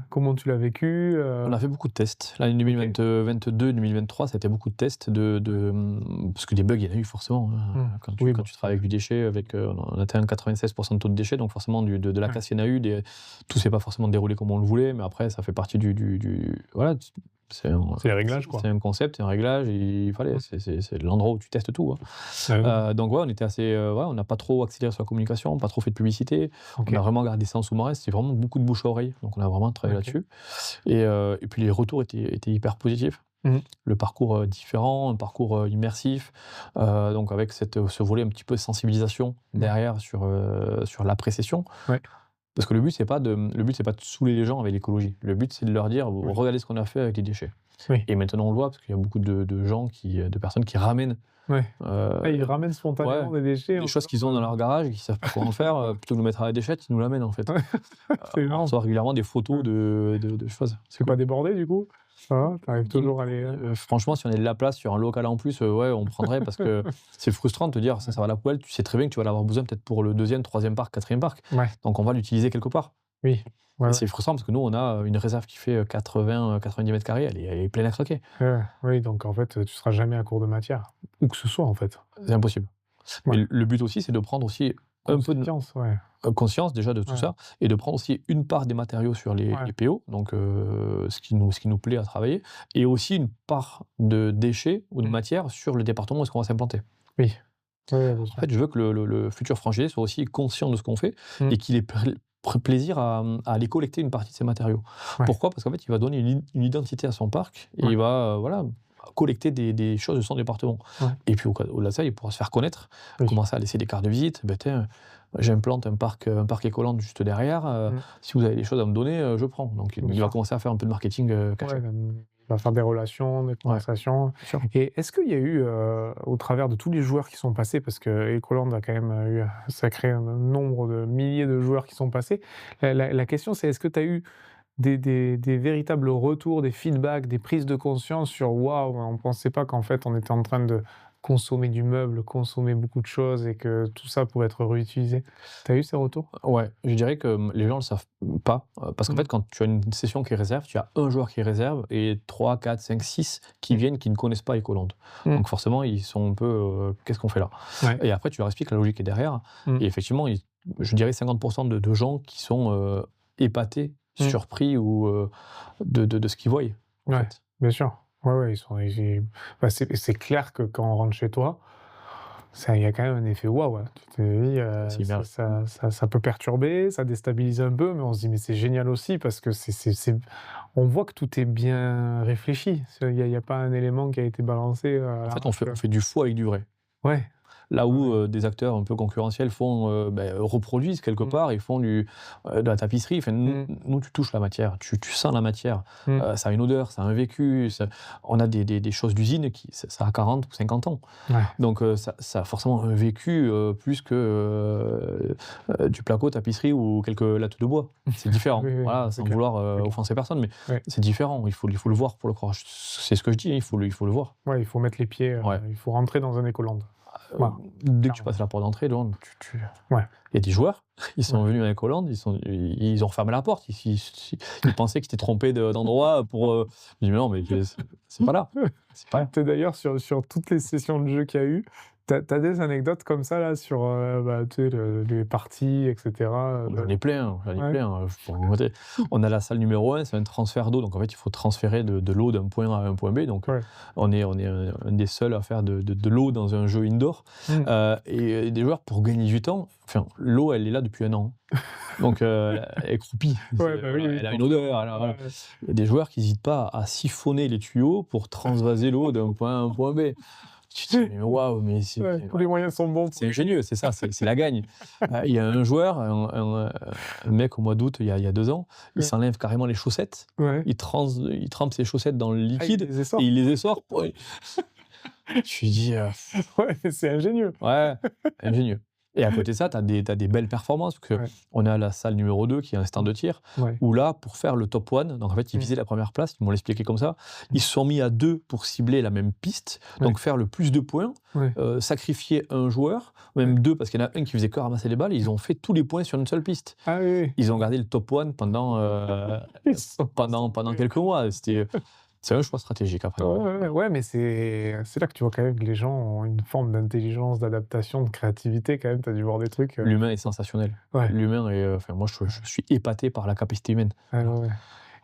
Comment tu l'as vécu, On a fait beaucoup de tests. L'année OK. 2022-2023, ça a été beaucoup de tests parce que des bugs, il y en a eu forcément, hein. Mmh. Quand Oui, tu travailles avec du déchet, on atteint 96% de taux de déchets, donc forcément de la Ouais. casse, il y en a eu. Tout s'est pas forcément déroulé comme on le voulait, mais après, ça fait partie voilà, c'est un C'est les réglages, quoi. c'est un concept, c'est un réglage, il fallait, Mmh. c'est l'endroit où tu testes tout, hein. Ah oui. Donc ouais, on était assez, ouais, on n'a pas trop accéléré sur la communication, pas trop fait de publicité. OK. On a vraiment gardé ça en sous-marin, c'est vraiment beaucoup de bouche à oreille, donc on a vraiment travaillé OK. là-dessus. Et puis les retours étaient hyper positifs. Mmh. Le parcours, différent, un parcours, immersif, donc avec ce volet un petit peu sensibilisation derrière sur l'après-session. Ouais. Parce que le but c'est pas de saouler les gens avec l'écologie. Le but c'est de leur dire: Oui. «Regardez ce qu'on a fait avec les déchets». Oui. Et maintenant on le voit parce qu'il y a beaucoup de gens de personnes qui ramènent, Ouais. heu, Ah, ils ramènent spontanément ouais, des déchets en des choses disant, qu'ils ont dans leur garage et qu'ils savent pas quoi en faire, plutôt que de le mettre à la déchette, ils nous l'amènent en fait. Ouais, c'est On énorme. reçoit régulièrement des photos Ouais. de choses. C'est C'est cool. pas débordé, du coup? Ça va? Tu arrives toujours à les Franchement, si on est de la place sur un local en plus, ouais, on prendrait parce que c'est frustrant de te dire: «Ça va à la poubelle», tu sais très bien que tu vas l'avoir besoin peut-être pour le deuxième, troisième parc, quatrième parc, ouais, donc on va l'utiliser quelque part oui, ouais, et ouais, c'est frustrant parce que nous, on a une réserve qui fait, 80-90 mètres carrés, elle est pleine à craquer. ouais, oui, donc en fait, tu seras jamais à court de matière. Où que ce soit, en fait. C'est impossible. Mais Ouais, le but aussi, c'est de prendre aussi un peu de conscience, ouais, conscience déjà de tout ouais, ça et de prendre aussi une part des matériaux sur les ouais, PO, donc ce qui nous plaît à travailler et aussi une part de déchets ou de mmh, matière sur le département où est-ce qu'on va s'implanter. oui, ouais, ouais, bien En sûr. fait, je veux que le futur franchisé soit aussi conscient de ce qu'on fait Mmh, et qu'il ait plaisir à aller collecter une partie de ces matériaux. ouais, Pourquoi? Parce qu'en fait, il va donner une identité à son parc et ouais, il va, voilà, collecter des choses de son département. ouais, Et puis au-delà de ça, il pourra se faire connaître, oui, commencer à laisser des cartes de visite. Ben tiens, j'implante un parc écolant juste derrière, mmh, si vous avez des choses à me donner, je prends. Donc bien il va sûr. commencer à faire un peu de marketing, caché. Ouais, il va faire des relations, des Ouais, conversations. bien sûr. Et est-ce qu'il y a eu, au travers de tous les joueurs qui sont passés, parce que Ecoland a quand même eu un sacré nombre de milliers de joueurs qui sont passés, la question c'est est-ce que tu as eu des véritables retours, des feedbacks, des prises de conscience sur: «Waouh, on ne pensait pas qu'en fait on était en train de consommer du meuble, consommer beaucoup de choses et que tout ça pouvait être réutilisé». Tu as eu ces retours? Ouais, je dirais que, les gens ne le savent pas, parce qu'en Mmh. fait, quand tu as une session qui est réserve, tu as un joueur qui est réserve et 3, 4, 5, 6 qui Mmh. viennent, qui ne connaissent pas Ecoland. Mmh. Donc forcément, ils sont un peu, «Qu'est-ce qu'on fait là?» Ouais. Et après tu leur expliques la logique qui est derrière Mmh. et effectivement, je dirais 50 de gens qui sont, épatés, Mmh. surpris ou, de ce qu'ils voient, en Ouais, fait. bien sûr. Ouais, ouais, bah, c'est clair que quand on rentre chez toi, ça il y a quand même un effet waouh, hein. Tu te dis, C'est ça immergé. ça peut perturber, ça déstabilise un peu, mais on se dit: «Mais c'est génial aussi» parce que on voit que tout est bien réfléchi. Il y a pas un élément qui a été balancé, à En fait, on l'arrache, fait on fait du faux avec du vrai. ouais, Là ouais, où, ouais. des acteurs un peu concurrentiels font, reproduisent quelque Mmh. part, ils font de la tapisserie. Enfin, nous Mmh. nous, tu touches la matière, tu sens la matière, Mmh. ça a une odeur, ça a un vécu, on a des choses d'usine qui ça a 40 ou 50 ans. Ouais, Donc ça a forcément un vécu, plus que, du placo, tapisserie ou quelques lattes de bois. C'est différent, oui, oui, voilà, c'est sans clair, vouloir, c'est clair. offenser personne, mais Ouais, c'est différent. Il faut le voir pour le croire. C'est ce que je dis, hein, il faut le voir. ouais, il faut mettre les pieds, Ouais. il faut rentrer dans un Écoland. Heu, Voilà, Dès que tu clairement. passes la porte d'entrée, donc Ouais, il y a des joueurs, ils ouais. sont venus avec Hollande, ils ont refermé la porte. Ils pensaient qu'ils s'étaient trompés d'endroit pour, je dis: «Mais non, mais c'est pas là, c'est pas là». Tu d'ailleurs sur toutes les sessions de jeu qu'il y a eu, tu as des anecdotes comme ça là sur, bah, tu sais les parties et cetera, J'en ai plein, j'en ai ouais. plein, je pourrais vous montrer. On a la salle numéro 1, c'est un transfert d'eau, donc en fait, il faut transférer de l'eau d'un point A à un point B, donc Ouais. on est un des seuls à faire de l'eau dans un jeu indoor, Mmh. et des joueurs pour gagner du temps, enfin, l'eau, elle est là depuis 1 an, donc elle est croupie, Ouais, bah, oui, oui, elle a une forcément. odeur, elle a voilà. Ouais, ouais. Il y a des joueurs qui hésitent pas à siphonner les tuyaux pour transvaser l'eau d'un point A à un point B. Tu te dis: «Mais waouh, mais Ouais, tous les moyens sont bons pour c'est ingénieux, c'est ça, c'est la gagne». Il y a un joueur, un mec au mois d'août, il y a 2 ans, il ouais. s'enlève carrément les chaussettes, Ouais. il trempe ses chaussettes dans le Ah, il liquide les et essore? il les essore pour je lui dis: Ouais, mais c'est ingénieux. «Ouais, ingénieux». Et à côté de ça, tu as des belles performances, parce Ouais. qu'on est à la salle numéro 2 qui est un stand de tir, Ouais. où là, pour faire le top one, donc en fait, ils Mmh. visaient la première place, ils m'ont expliqué comme ça. Mmh. Ils se sont mis à 2 pour cibler la même piste, Ouais. donc faire le plus de points, Ouais. sacrifier un joueur, Ouais. même 2 parce qu'il y en a un qui faisait que ramasser les balles, et ils ont fait tous les points sur une seule piste. Ah oui, oui. Ils ont gardé le top one pendant, Ils se sont pendant concentrés. quelques mois. C'est un choix stratégique après. Ouais, ouais, ouais, ouais, mais c'est là que tu vois quand même que les gens ont une forme d'intelligence, d'adaptation, de créativité quand même. Tu as dû voir des trucs, L'humain est sensationnel. ouais. L'humain est, enfin moi je suis épaté par la capacité humaine. Ouais, ouais, ouais.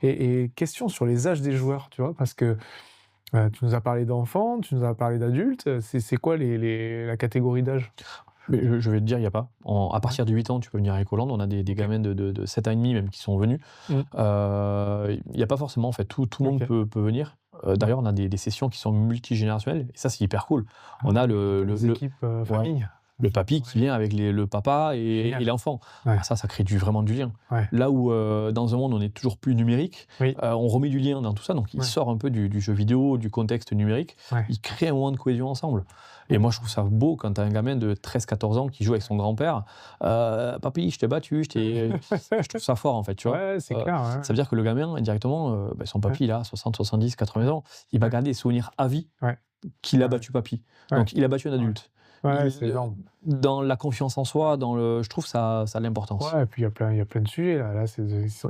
Et question sur les âges des joueurs, tu vois? Parce que, tu nous as parlé d'enfants, tu nous as parlé d'adultes, c'est quoi la catégorie d'âge? Mais je vais te dire, il y a pas. À Ouais, partir de 8 ans, tu peux venir à Ecoland. On a des OK. gamins de 7 ans et demi même qui sont venus. Mmh. Il y a pas forcément, en fait, tout le monde OK. peut venir. Ouais. D'ailleurs, on a des sessions qui sont multigénérationnelles et ça, c'est hyper cool. Ah On a oui, le des le équipes, ouais, famille. Le papy qui vient avec le papa et Génial. l'enfant. Ouais. Ah, ça crée vraiment du lien. Ouais. Là où, dans un monde où on est toujours plus numérique, Oui. on remet du lien dans tout ça, donc il Ouais. sort un peu du jeu vidéo, du contexte numérique, Ouais. il crée un moment de cohésion ensemble. Et moi, je trouve ça beau quand t'as un gamin de 13-14 ans qui joue avec son grand-père. Papy, je t'ai battu, je trouve ça fort, en fait, tu vois. Ouais, c'est clair. Ouais. Ça veut dire que le gamin, directement, son papy, il a 60, 70, 80 ans, il va garder des souvenirs à vie Ouais. qu'il a Ouais. battu papy. Ouais. Donc, il a battu un adulte. Ouais, Il- c'est énorme. Dans la confiance en soi, je trouve ça a de l'importance. Ouais, et puis il y a plein de sujets là. Là,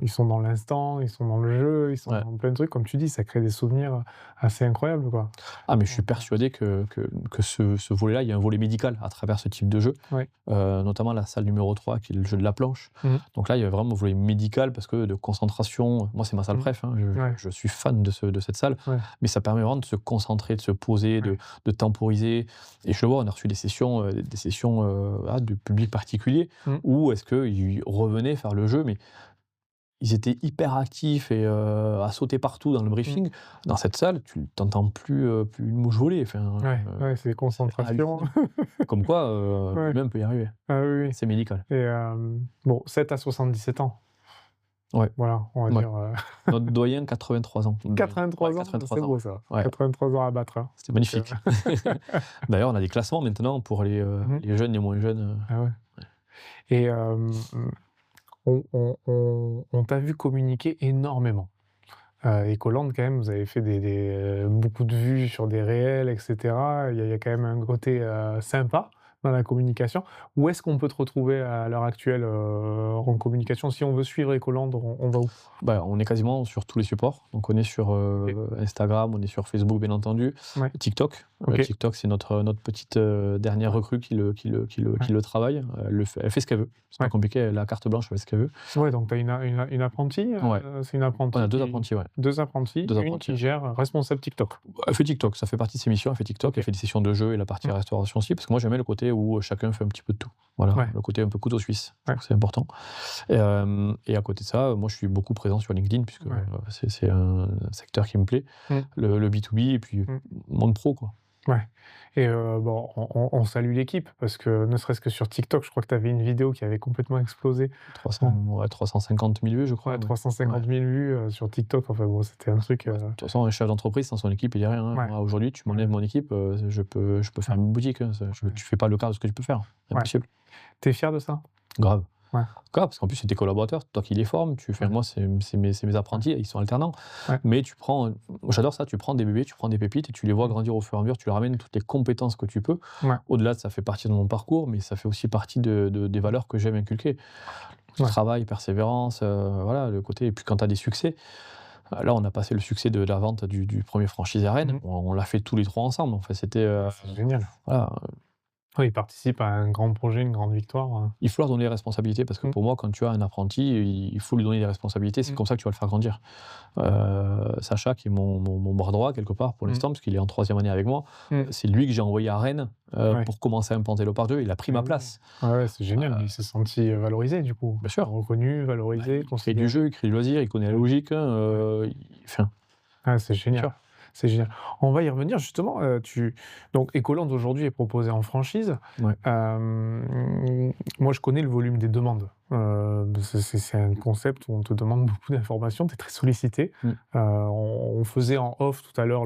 ils sont dans l'instant, ils sont dans le jeu, ils sont Ouais. dans plein de trucs. Comme tu dis, ça crée des souvenirs assez incroyables, quoi. Ah, mais je suis persuadé que ce volet-là, il y a un volet médical à travers ce type de jeu. Ouais. Notamment la salle numéro 3, qui est le jeu de la planche. Mhm. Donc là, il y a vraiment un volet médical parce que de concentration. Moi, c'est ma salle Mhm. préf. Hein, Ouais. je suis fan de cette salle. Ouais. Mais ça permet vraiment de se concentrer, de se poser, de temporiser. Et je le vois, on a reçu des sessions de public particulier Mhm. où est-ce qu'ils revenaient faire le jeu, mais ils étaient hyper actifs et à sauter partout dans le briefing. Dans cette salle, tu t'entends plus une mouche voler. Enfin, Ouais, c'est des concentrations. comme quoi, Ouais. l'humain peut y arriver. Ah oui, oui. C'est médical. Et bon, 7 à 77 ans. Ouais. Voilà, on va Ouais. dire. Notre doyen, 83 ans. 83 Ouais, ans, 83 c'est ans. beau ça. Ouais. 83 ans à battre. Hein. C'était magnifique. D'ailleurs, on a des classements maintenant pour les jeunes, les moins jeunes. Ah ouais. Et on t'a vu communiquer énormément. Ecoland, quand même, vous avez fait beaucoup de vues sur des réels, etc. Il y a quand même un côté sympa dans la communication. Où est-ce qu'on peut te retrouver à l'heure actuelle en communication? Si on veut suivre Ecoland, on va où? On est quasiment sur tous les supports. Donc, on est sur Instagram, on est sur Facebook, bien entendu. Ouais. TikTok. Ok. TikTok, c'est notre petite dernière recrue qui le travaille. Elle fait ce qu'elle veut. C'est pas compliqué. Elle a la carte blanche, elle fait ce qu'elle veut. Ouais, donc tu as une apprentie. Ouais. C'est une apprentie. On a deux qui- apprentis, ouais. Deux apprentis. Deux Une apprentis. qui gère responsable TikTok. Elle fait TikTok, ça fait partie de ses missions. Elle fait TikTok, elle fait des sessions de jeu et la partie restauration aussi. Parce que moi, j'aimais le côté où chacun fait un petit peu de tout. Voilà, Ouais. le côté un peu couteau suisse. Je Ouais. trouve que c'est important. Et à côté de ça, moi, je suis beaucoup présent sur LinkedIn, puisque Ouais. c'est un secteur qui me plaît. Le B2B et puis monde pro, quoi. Ouais. Et bon, on salue l'équipe parce que ne serait-ce que sur TikTok, je crois que tu avais une vidéo qui avait complètement explosé. 350 000 vues, je crois. Ouais, 350 000 vues sur TikTok. Enfin bon, c'était un truc. De toute façon, un chef d'entreprise sans son équipe, il n'y a rien. Hein. Ouais. Moi, aujourd'hui, tu m'enlèves mon équipe, je peux faire une boutique. Hein. Tu fais pas le quart de ce que tu peux faire. C'est impossible. T'es fier de ça? Grave. Ouais. Grave, parce qu'en plus, c'est tes collaborateurs, toi qui les formes. Moi, c'est mes apprentis, ils sont alternants. Ouais. Mais j'adore ça, tu prends des bébés, tu prends des pépites et tu les vois grandir au fur et à mesure, tu leur amènes toutes les compétences que tu peux. Ouais. Au-delà de ça fait partie de mon parcours, mais ça fait aussi partie des valeurs que j'aime inculquer. Ouais. Travail, persévérance, voilà, le côté. Et puis quand tu as des succès, là, on a passé le succès de la vente du premier franchise à Rennes. On l'a fait tous les trois ensemble. Enfin, c'était. C'est génial. Voilà. Ouais, il participe à un grand projet, une grande victoire. Il faut leur donner les responsabilités parce que pour moi, quand tu as un apprenti, il faut lui donner des responsabilités. C'est comme ça que tu vas le faire grandir. Sacha, qui est mon bras droit quelque part pour l'instant, parce qu'il est en 3e année avec moi, c'est lui que j'ai envoyé à Rennes pour commencer à implanter le parc de jeu. Il a pris ma place. Ouais, c'est génial. Il s'est senti valorisé du coup. Bien sûr. Reconnu, valorisé. Il crée du jeu, il crée du loisir, il connaît la logique. C'est génial. C'est génial. On va y revenir justement. Donc, Ecoland aujourd'hui est proposé en franchise. Ouais. Moi, je connais le volume des demandes. C'est un concept où on te demande beaucoup d'informations. Tu es très sollicité. On faisait en off tout à l'heure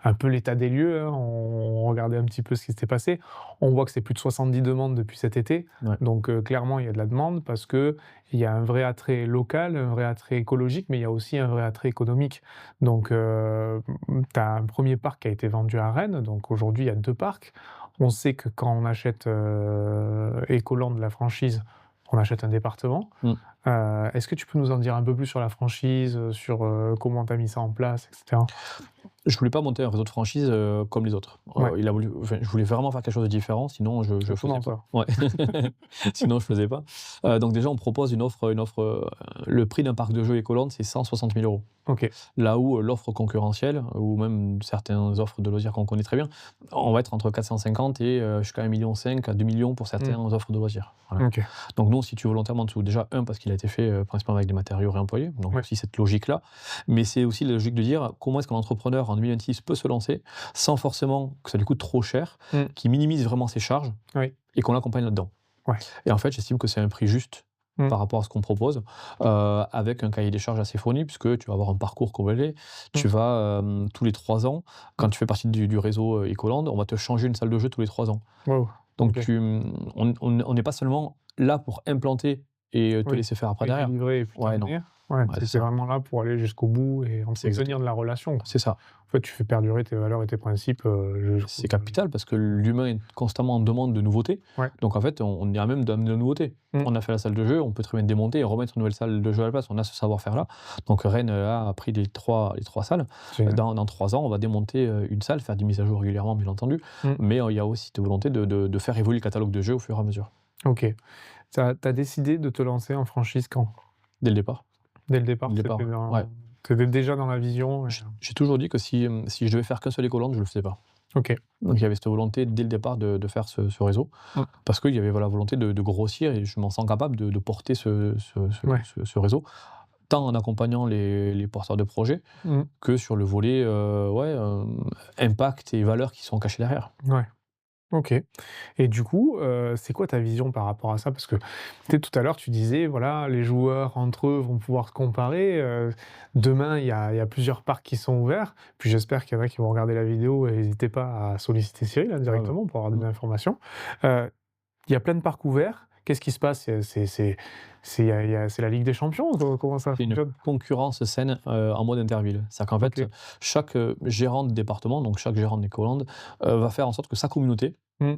un peu l'état des lieux. Hein. On regardait un petit peu ce qui s'était passé. On voit que c'est plus de 70 demandes depuis cet été. Ouais. Donc, clairement, il y a de la demande parce qu'il y a un vrai attrait local, un vrai attrait écologique, mais il y a aussi un vrai attrait économique. Donc, tu as un premier parc qui a été vendu à Rennes. Donc, aujourd'hui, il y a 2 parcs. On sait que quand on achète Ecoland, la franchise, on achète un département. Est-ce que tu peux nous en dire un peu plus sur la franchise, sur comment tu as mis ça en place, etc. Je voulais pas monter un réseau de franchise comme les autres. Je voulais vraiment faire quelque chose de différent, sinon je faisais pas. Ouais. Sinon je faisais pas. Donc déjà on propose une offre. Le prix d'un parc de jeux Ecoland, c'est 160 000 €. Ok. Là où l'offre concurrentielle, ou même certaines offres de loisirs qu'on connaît très bien, on va être entre 450 et jusqu'à 1,5 million à 2 millions pour certaines offres de loisirs. Voilà. Ok. Donc nous on se situe volontairement en dessous. Déjà parce qu'il a été fait principalement avec des matériaux réemployés, donc Ouais. aussi cette logique-là. Mais c'est aussi la logique de dire comment est-ce qu'un entrepreneur en 2026 peut se lancer sans forcément que ça lui coûte trop cher, Mmh. qui minimise vraiment ses charges Oui. et qu'on l'accompagne là-dedans. Ouais. Et en fait, j'estime que c'est un prix juste Mmh. par rapport à ce qu'on propose, avec un cahier des charges assez fourni, puisque tu vas avoir un parcours complet. Tu vas, tous les 3 ans, quand tu fais partie du réseau Ecoland, on va te changer une salle de jeu tous les 3 ans. Waouh. Donc OK. on n'est pas seulement là pour implanter et te Oui. laisser faire après Et derrière. délivrer et puis Ouais, non. terminer. Ouais, Ouais, tu c'est es ça. vraiment là pour aller jusqu'au bout et C'est entretenir de la relation, quoi. C'est ça. En fait, tu fais perdurer tes valeurs et tes principes, C'est capital parce que l'humain est constamment en demande de nouveautés. Ouais. Donc en fait, on est à même d'amener de la nouveauté. Mmh. On a fait la salle de jeu, on peut très bien démonter et remettre une nouvelle salle de jeu à la place. On a ce savoir-faire-là. Donc Rennes là, a pris les trois salles. Génial. Dans 3 ans, on va démonter une salle, faire des mises à jour régulièrement, bien entendu. Mmh. Mais il y a aussi cette volonté de faire évoluer le catalogue de jeux au fur et à mesure, OK. Tu as décidé de te lancer en franchise quand? dès le départ. Dès le départ? Dès le départ, C'était ouais. T'étais déjà dans la vision et J'ai toujours dit que si je devais faire qu'un seul Ecoland, je le faisais pas. OK. Donc il y avait cette volonté dès le départ de faire ce réseau, parce qu'il y avait la volonté de grossir et je m'en sens capable de porter Ouais. ce réseau, tant en accompagnant les porteurs de projets Mmh. que sur le volet impact et valeurs qui sont cachées derrière. Ouais. OK. Et du coup, c'est quoi ta vision par rapport à ça? Parce que, tu sais, tout à l'heure, tu disais, voilà, les joueurs entre eux vont pouvoir se comparer, demain, il y a plusieurs parcs qui sont ouverts, puis j'espère qu'il y en a qui vont regarder la vidéo et n'hésitez pas à solliciter Cyril, hein, directement pour avoir des informations. Il y a plein de parcs ouverts. Qu'est-ce qui se passe? C'est la Ligue des champions? Comment ça C'est une fonctionne? concurrence saine en mode interville. C'est-à-dire qu'en fait, OK. chaque gérant de département, donc chaque gérant d'Ecoland, va faire en sorte que sa communauté Mmh.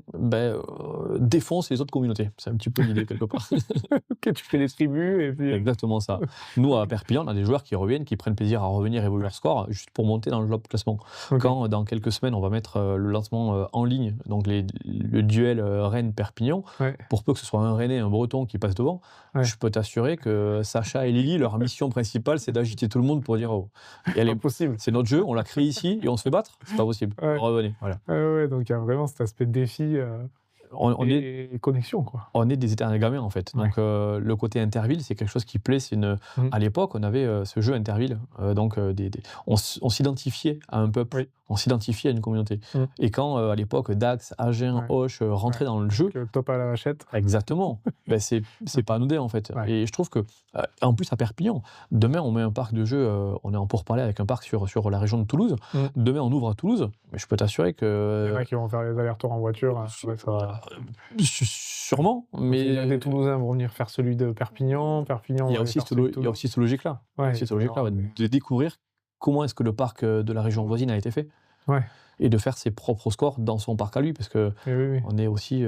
défonce les autres communautés. C'est un petit peu l'idée quelque part. OK, tu fais les tribus et puis, Exactement ça. Nous, à Perpignan, on a des joueurs qui reviennent, qui prennent plaisir à revenir évoluer leur score, juste pour monter dans le top classement. OK. Quand, dans quelques semaines, on va mettre le lancement en ligne, donc le duel Rennes-Perpignan, Ouais. pour peu que ce soit un Rennais et un Breton qui passent devant, Ouais. je peux t'assurer que Sacha et Lily, leur mission principale, c'est d'agiter tout le monde pour dire oh, et elle est- Impossible. c'est notre jeu, on l'a créé ici et on se fait battre, c'est pas possible. Ouais. Revenez, voilà. Ouais, donc il y a vraiment cet aspect de défi, On est et connexion, quoi. On est des éternels gamins en fait. Ouais. Donc le côté interville, c'est quelque chose qui plaît. À l'époque, on avait ce jeu interville. On s'identifiait à un peuple, Oui. on s'identifiait à une communauté. Et quand à l'époque Dax, Agen, Ouais. Auch rentraient dans le jeu, Que top à la vachette. exactement, c'est pas anodin en fait. Ouais. Et je trouve que, en plus à Perpignan, demain on met un parc de jeu, on est en pourparlers avec un parc sur la région de Toulouse. Demain on ouvre à Toulouse, mais je peux t'assurer Il y en que. a qui vont faire les allers-retours en voiture, ouais, ça va. Sûrement, Des mais. Toulousains vont venir faire celui de Perpignan, Il y va a aller aussi faire cette, celui de il y a Toulouse. aussi cette logique-là. Ouais, Cette logique-là, genre, de découvrir comment est-ce que le parc de la région voisine a été fait. Ouais. Et de faire ses propres scores dans son parc à lui, parce que Et oui. on est aussi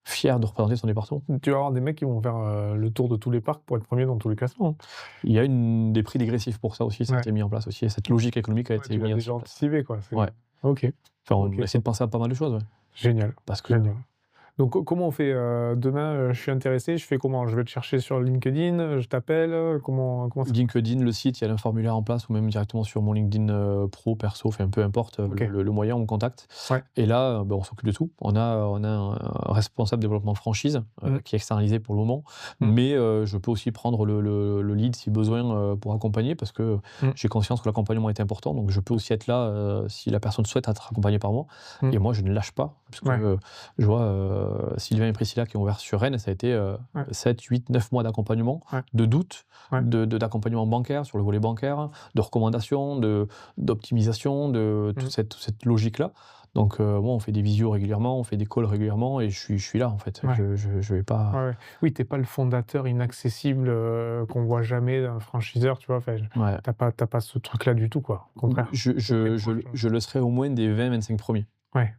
fier de représenter son département. Tu vas avoir des mecs qui vont faire le tour de tous les parcs pour être premier dans tous les classements, hein. Il y a des prix dégressifs pour ça aussi, ça a Ouais. été mis en place aussi. Et cette logique économique a Ouais, été tu l'as mise déjà en place. anticipé, quoi. Ouais. OK. Enfin, on Ok. essaie de penser à pas mal de choses, ouais. Génial. Parce que Génial. Donc comment on fait, demain, je suis intéressé, je fais comment? Je vais te chercher sur LinkedIn, je t'appelle, comment ça? LinkedIn, le site, il y a un formulaire en place, ou même directement sur mon LinkedIn pro, perso, enfin peu importe Ok. le moyen, on me contacte. Ouais. Et là, on s'occupe de tout. On a un responsable développement franchise qui est externalisé pour le moment, mais je peux aussi prendre le lead si besoin pour accompagner, parce que j'ai conscience que l'accompagnement est important, donc je peux aussi être là si la personne souhaite être accompagnée par moi. Et moi, je ne lâche pas, parce que je vois Sylvain et Priscilla qui ont ouvert sur Rennes, ça a été 7, 8, 9 mois d'accompagnement, de doute, d'accompagnement bancaire, sur le volet bancaire, de recommandations, d'optimisation, de toute cette logique-là. Donc moi, on fait des visios régulièrement, on fait des calls régulièrement, et je suis là en fait. Ouais. Je vais pas. Ouais. Oui, t'es pas le fondateur inaccessible qu'on voit jamais d'un franchiseur, tu vois. Enfin, Ouais. t'as pas ce truc-là du tout, quoi. Au contraire. Je le serai au moins des 20-25 premiers. Ouais,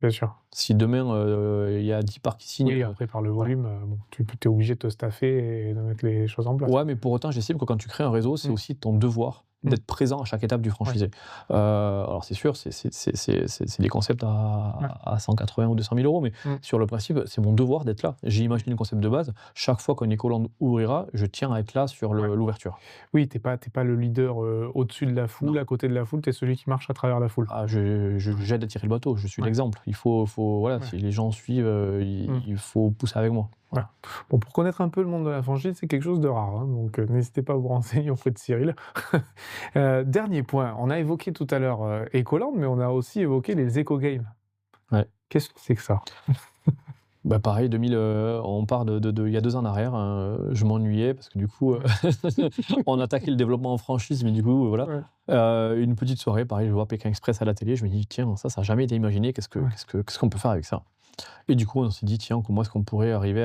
bien sûr. Si demain il y a 10 parcs qui signent. Oui, après par le volume, bon, tu es obligé de te staffer et de mettre les choses en place. Ouais, mais pour autant, j'estime que quand tu crées un réseau, c'est aussi ton devoir d'être présent à chaque étape du franchisé. Alors c'est sûr, c'est des concepts à 180 ou 200 000 euros, mais sur le principe, c'est mon devoir d'être là. J'ai imaginé le concept de base. Chaque fois qu'un Ecoland ouvrira, je tiens à être là sur l'ouverture. Oui, t'es pas le leader au-dessus de la foule, à côté de la foule, t'es celui qui marche à travers la foule. Ah, j'aide à tirer le bateau, je suis l'exemple. Il faut voilà, si les gens suivent, il faut pousser avec moi. Voilà. Bon, pour connaître un peu le monde de la franchise, c'est quelque chose de rare, hein, donc n'hésitez pas à vous renseigner auprès de Cyril. Dernier point, on a évoqué tout à l'heure, Ecoland, mais on a aussi évoqué les éco-games. Ouais. Qu'est-ce que c'est que ça? Bah, pareil, 2000, on part de il y a 2 ans en arrière, je m'ennuyais parce que du coup, on attaquait le développement en franchise, mais du coup, voilà. Ouais, Une petite soirée, pareil, je vois Pékin Express à la télé, je me dis: «Tiens, ça a jamais été imaginé, ouais, qu'est-ce qu'on peut faire avec ça?» Et du coup, on s'est dit: «Tiens, comment est-ce qu'on pourrait arriver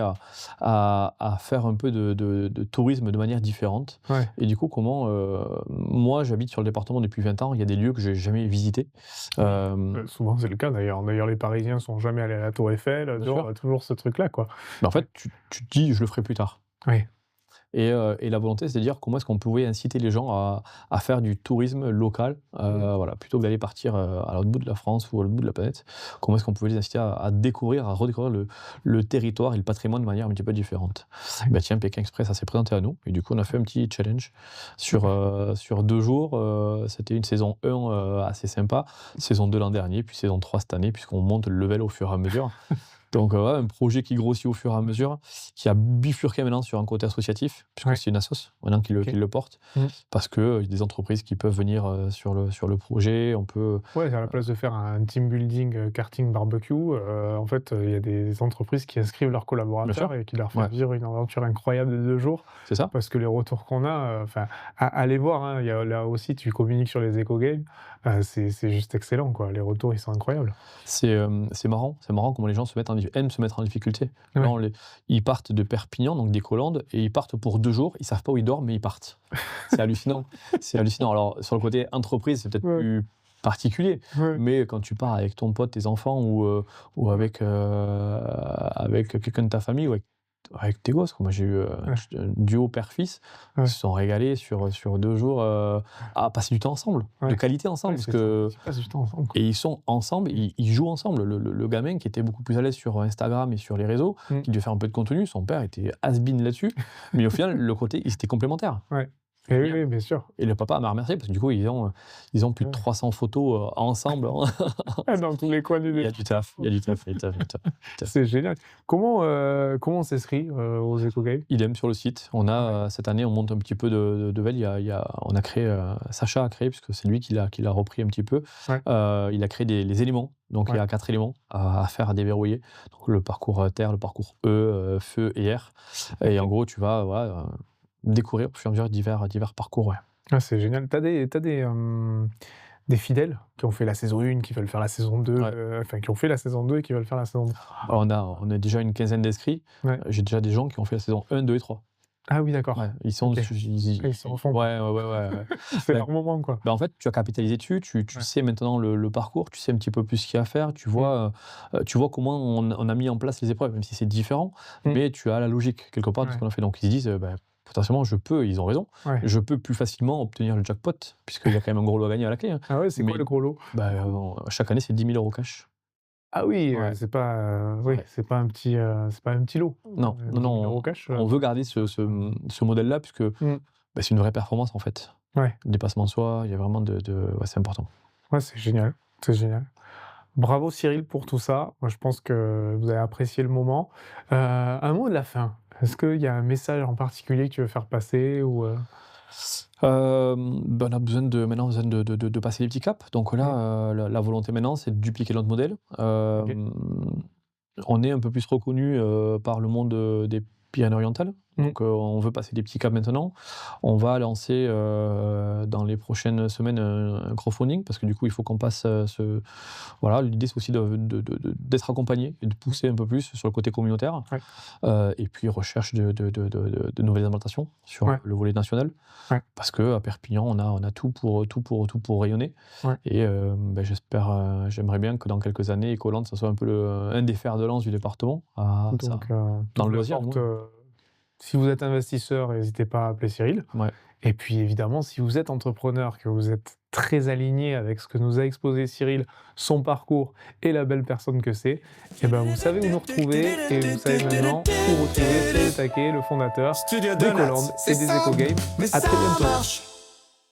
à faire un peu de tourisme de manière différente?» ouais. Et du coup, comment, moi, j'habite sur le département depuis 20 ans, il y a des lieux que j'ai jamais visités. Souvent c'est le cas d'ailleurs. D'ailleurs les Parisiens sont jamais allés à la Tour Eiffel, Bien tu vois? sûr. Toujours ce truc-là, quoi. Bah, en fait, tu te dis: «Je le ferai plus tard». Ouais, Et la volonté, c'est de dire comment est-ce qu'on pouvait inciter les gens à faire du tourisme local, voilà, plutôt que d'aller partir, à l'autre bout de la France ou à l'autre bout de la planète. Comment est-ce qu'on pouvait les inciter à découvrir, à redécouvrir le territoire et le patrimoine de manière un petit peu différente? Bah, tiens, Pékin Express, ça s'est présenté à nous et du coup, on a fait un petit challenge sur 2 jours, c'était une saison 1, assez sympa, saison 2 l'an dernier, puis saison 3 cette année, puisqu'on monte le level au fur et à mesure. Donc, ouais, un projet qui grossit au fur et à mesure, qui a bifurqué maintenant sur un côté associatif, puisque ouais, c'est une assoce maintenant qui OK. le porte. Mmh. Parce que, il y a des entreprises qui peuvent venir, sur le projet, on peut Ouais, à la place de faire un team building, karting barbecue, en fait, il y a des entreprises qui inscrivent leurs bien collaborateurs sûr, et qui leur font ouais, vivre une aventure incroyable de 2 jours. c'est ça. Parce que les retours qu'on a, enfin, allez voir, hein, il y a là aussi tu communiques sur les Eco Games, c'est juste excellent, quoi. Les retours, ils sont incroyables. C'est marrant comment les gens aiment se mettre en difficulté. Là, Ouais, ils partent de Perpignan, donc des Colandes, et ils partent pour 2 jours, ils savent pas où ils dorment, mais ils partent. C'est hallucinant, c'est hallucinant. Alors, sur le côté entreprise, c'est peut-être ouais, plus particulier, ouais, mais quand tu pars avec ton pote, tes enfants ou avec quelqu'un de ta famille ou avec tes gosses, quoi. Moi, j'ai eu, ouais, un duo père-fils, ils ouais, se sont régalés sur 2 jours, à passer du temps ensemble, de ouais, qualité ensemble ouais, parce c'est ça. que Ils passent du temps ensemble, quoi. et ils sont ensemble, ils jouent ensemble. Le gamin qui était beaucoup plus à l'aise sur Instagram et sur les réseaux, Mmh, qui devait faire un peu de contenu, son père était has-been là-dessus, mais au final, le côté ils étaient complémentaires. ouais. Et oui, Génial. oui, bien sûr. Et le papa m'a remercié parce que du coup, ils ont plus de Ouais. 300 photos, ensemble. Ah, dans tous les coins du Il y a du taf, il y a du taf, il y a du taf, il y a du taf, il y a du taf. c'est génial. Comment on s'inscrit, aux Eco Games? Idem sur le site. On Ah ouais, a, cette année, on monte un petit peu de veille. On a créé, Sacha a créé, puisque c'est lui qui l'a repris un petit peu. ouais, Il a créé les éléments. Donc il y ouais, a 4 éléments à faire, à déverrouiller. Donc le parcours terre, le parcours feu et air. Et en OK. gros, tu vas voilà, découvrir au fur et à mesure divers parcours. Ouais. Ah, c'est génial. Des fidèles qui ont fait la saison 1, qui veulent faire la saison 2, Ouais. enfin qui ont fait la saison 2 et qui veulent faire la saison 3. Alors, on a déjà une quinzaine d'inscrits. Ouais. J'ai déjà des gens qui ont fait la saison 1, 2 et 3. Ah oui, Ouais, d'accord. ils sont OK. su Ah, ils s'en font, quoi. ouais, ouais, ouais, ouais, ouais. C'est Bah leur moment, quoi. en fait, tu as capitalisé dessus, tu Ouais. sais maintenant le parcours, tu sais un petit peu plus ce qu'il y a à faire, Mmh. tu vois comment on a mis en place les épreuves, même si c'est différent, Mmh. mais tu as la logique quelque part de ce Ouais. qu'on a fait. Donc ils se disent, bah, potentiellement ils ont raison, Ouais. je peux plus facilement obtenir le jackpot, puisqu'il y a quand même un gros lot à gagner à la clé, hein. Ah ouais, c'est quoi Mais le gros lot? bah, chaque année, c'est 10 000 € cash. Ah oui, Ouais, oui, ouais. c'est pas un petit lot. Non, non, 10 non, 000 € cash, on veut garder ce modèle-là puisque, mmh. bah, c'est une vraie performance en fait. Ouais. Le dépassement de soi, il y a vraiment ouais, c'est important. Ouais, c'est génial, c'est génial. Bravo Cyril pour tout ça. Moi, je pense que vous avez apprécié le moment. Un mot de la fin. Est-ce qu'il y a un message en particulier que tu veux faire passer ou Bah, on a besoin de passer les petits caps. Donc Mmh. là, la volonté maintenant, c'est de dupliquer notre modèle. OK. On est un peu plus reconnu, par le monde, des Pyrénées-Orientales. Mmh. Donc, on veut passer des petits caps maintenant. On va lancer, dans les prochaines semaines, un crowdfunding parce que du coup, il faut qu'on passe, voilà, l'idée, c'est aussi d'être accompagné et de Mmh. pousser un peu plus sur le côté communautaire. Ouais. Et puis recherche de nouvelles implantations sur Ouais. le volet national. Ouais. Parce qu'à Perpignan, on a tout pour rayonner. Ouais. Et bah, j'aimerais bien que dans quelques années, Ecoland, ça soit un peu un des fers de lance du département. Ça, Donc, dans toute le la loisir, du porte, moins. si vous êtes investisseur, n'hésitez pas à appeler Cyril. Ouais. Et puis évidemment, si vous êtes entrepreneur, que vous êtes très aligné avec ce que nous a exposé Cyril, son parcours et la belle personne que c'est, et ben vous savez où nous retrouver et vous savez maintenant où retrouver Cyril Taquet, le fondateur Studio des Donuts, Coland c'est et des ça, Eco Games. mais À ça très bientôt. marche.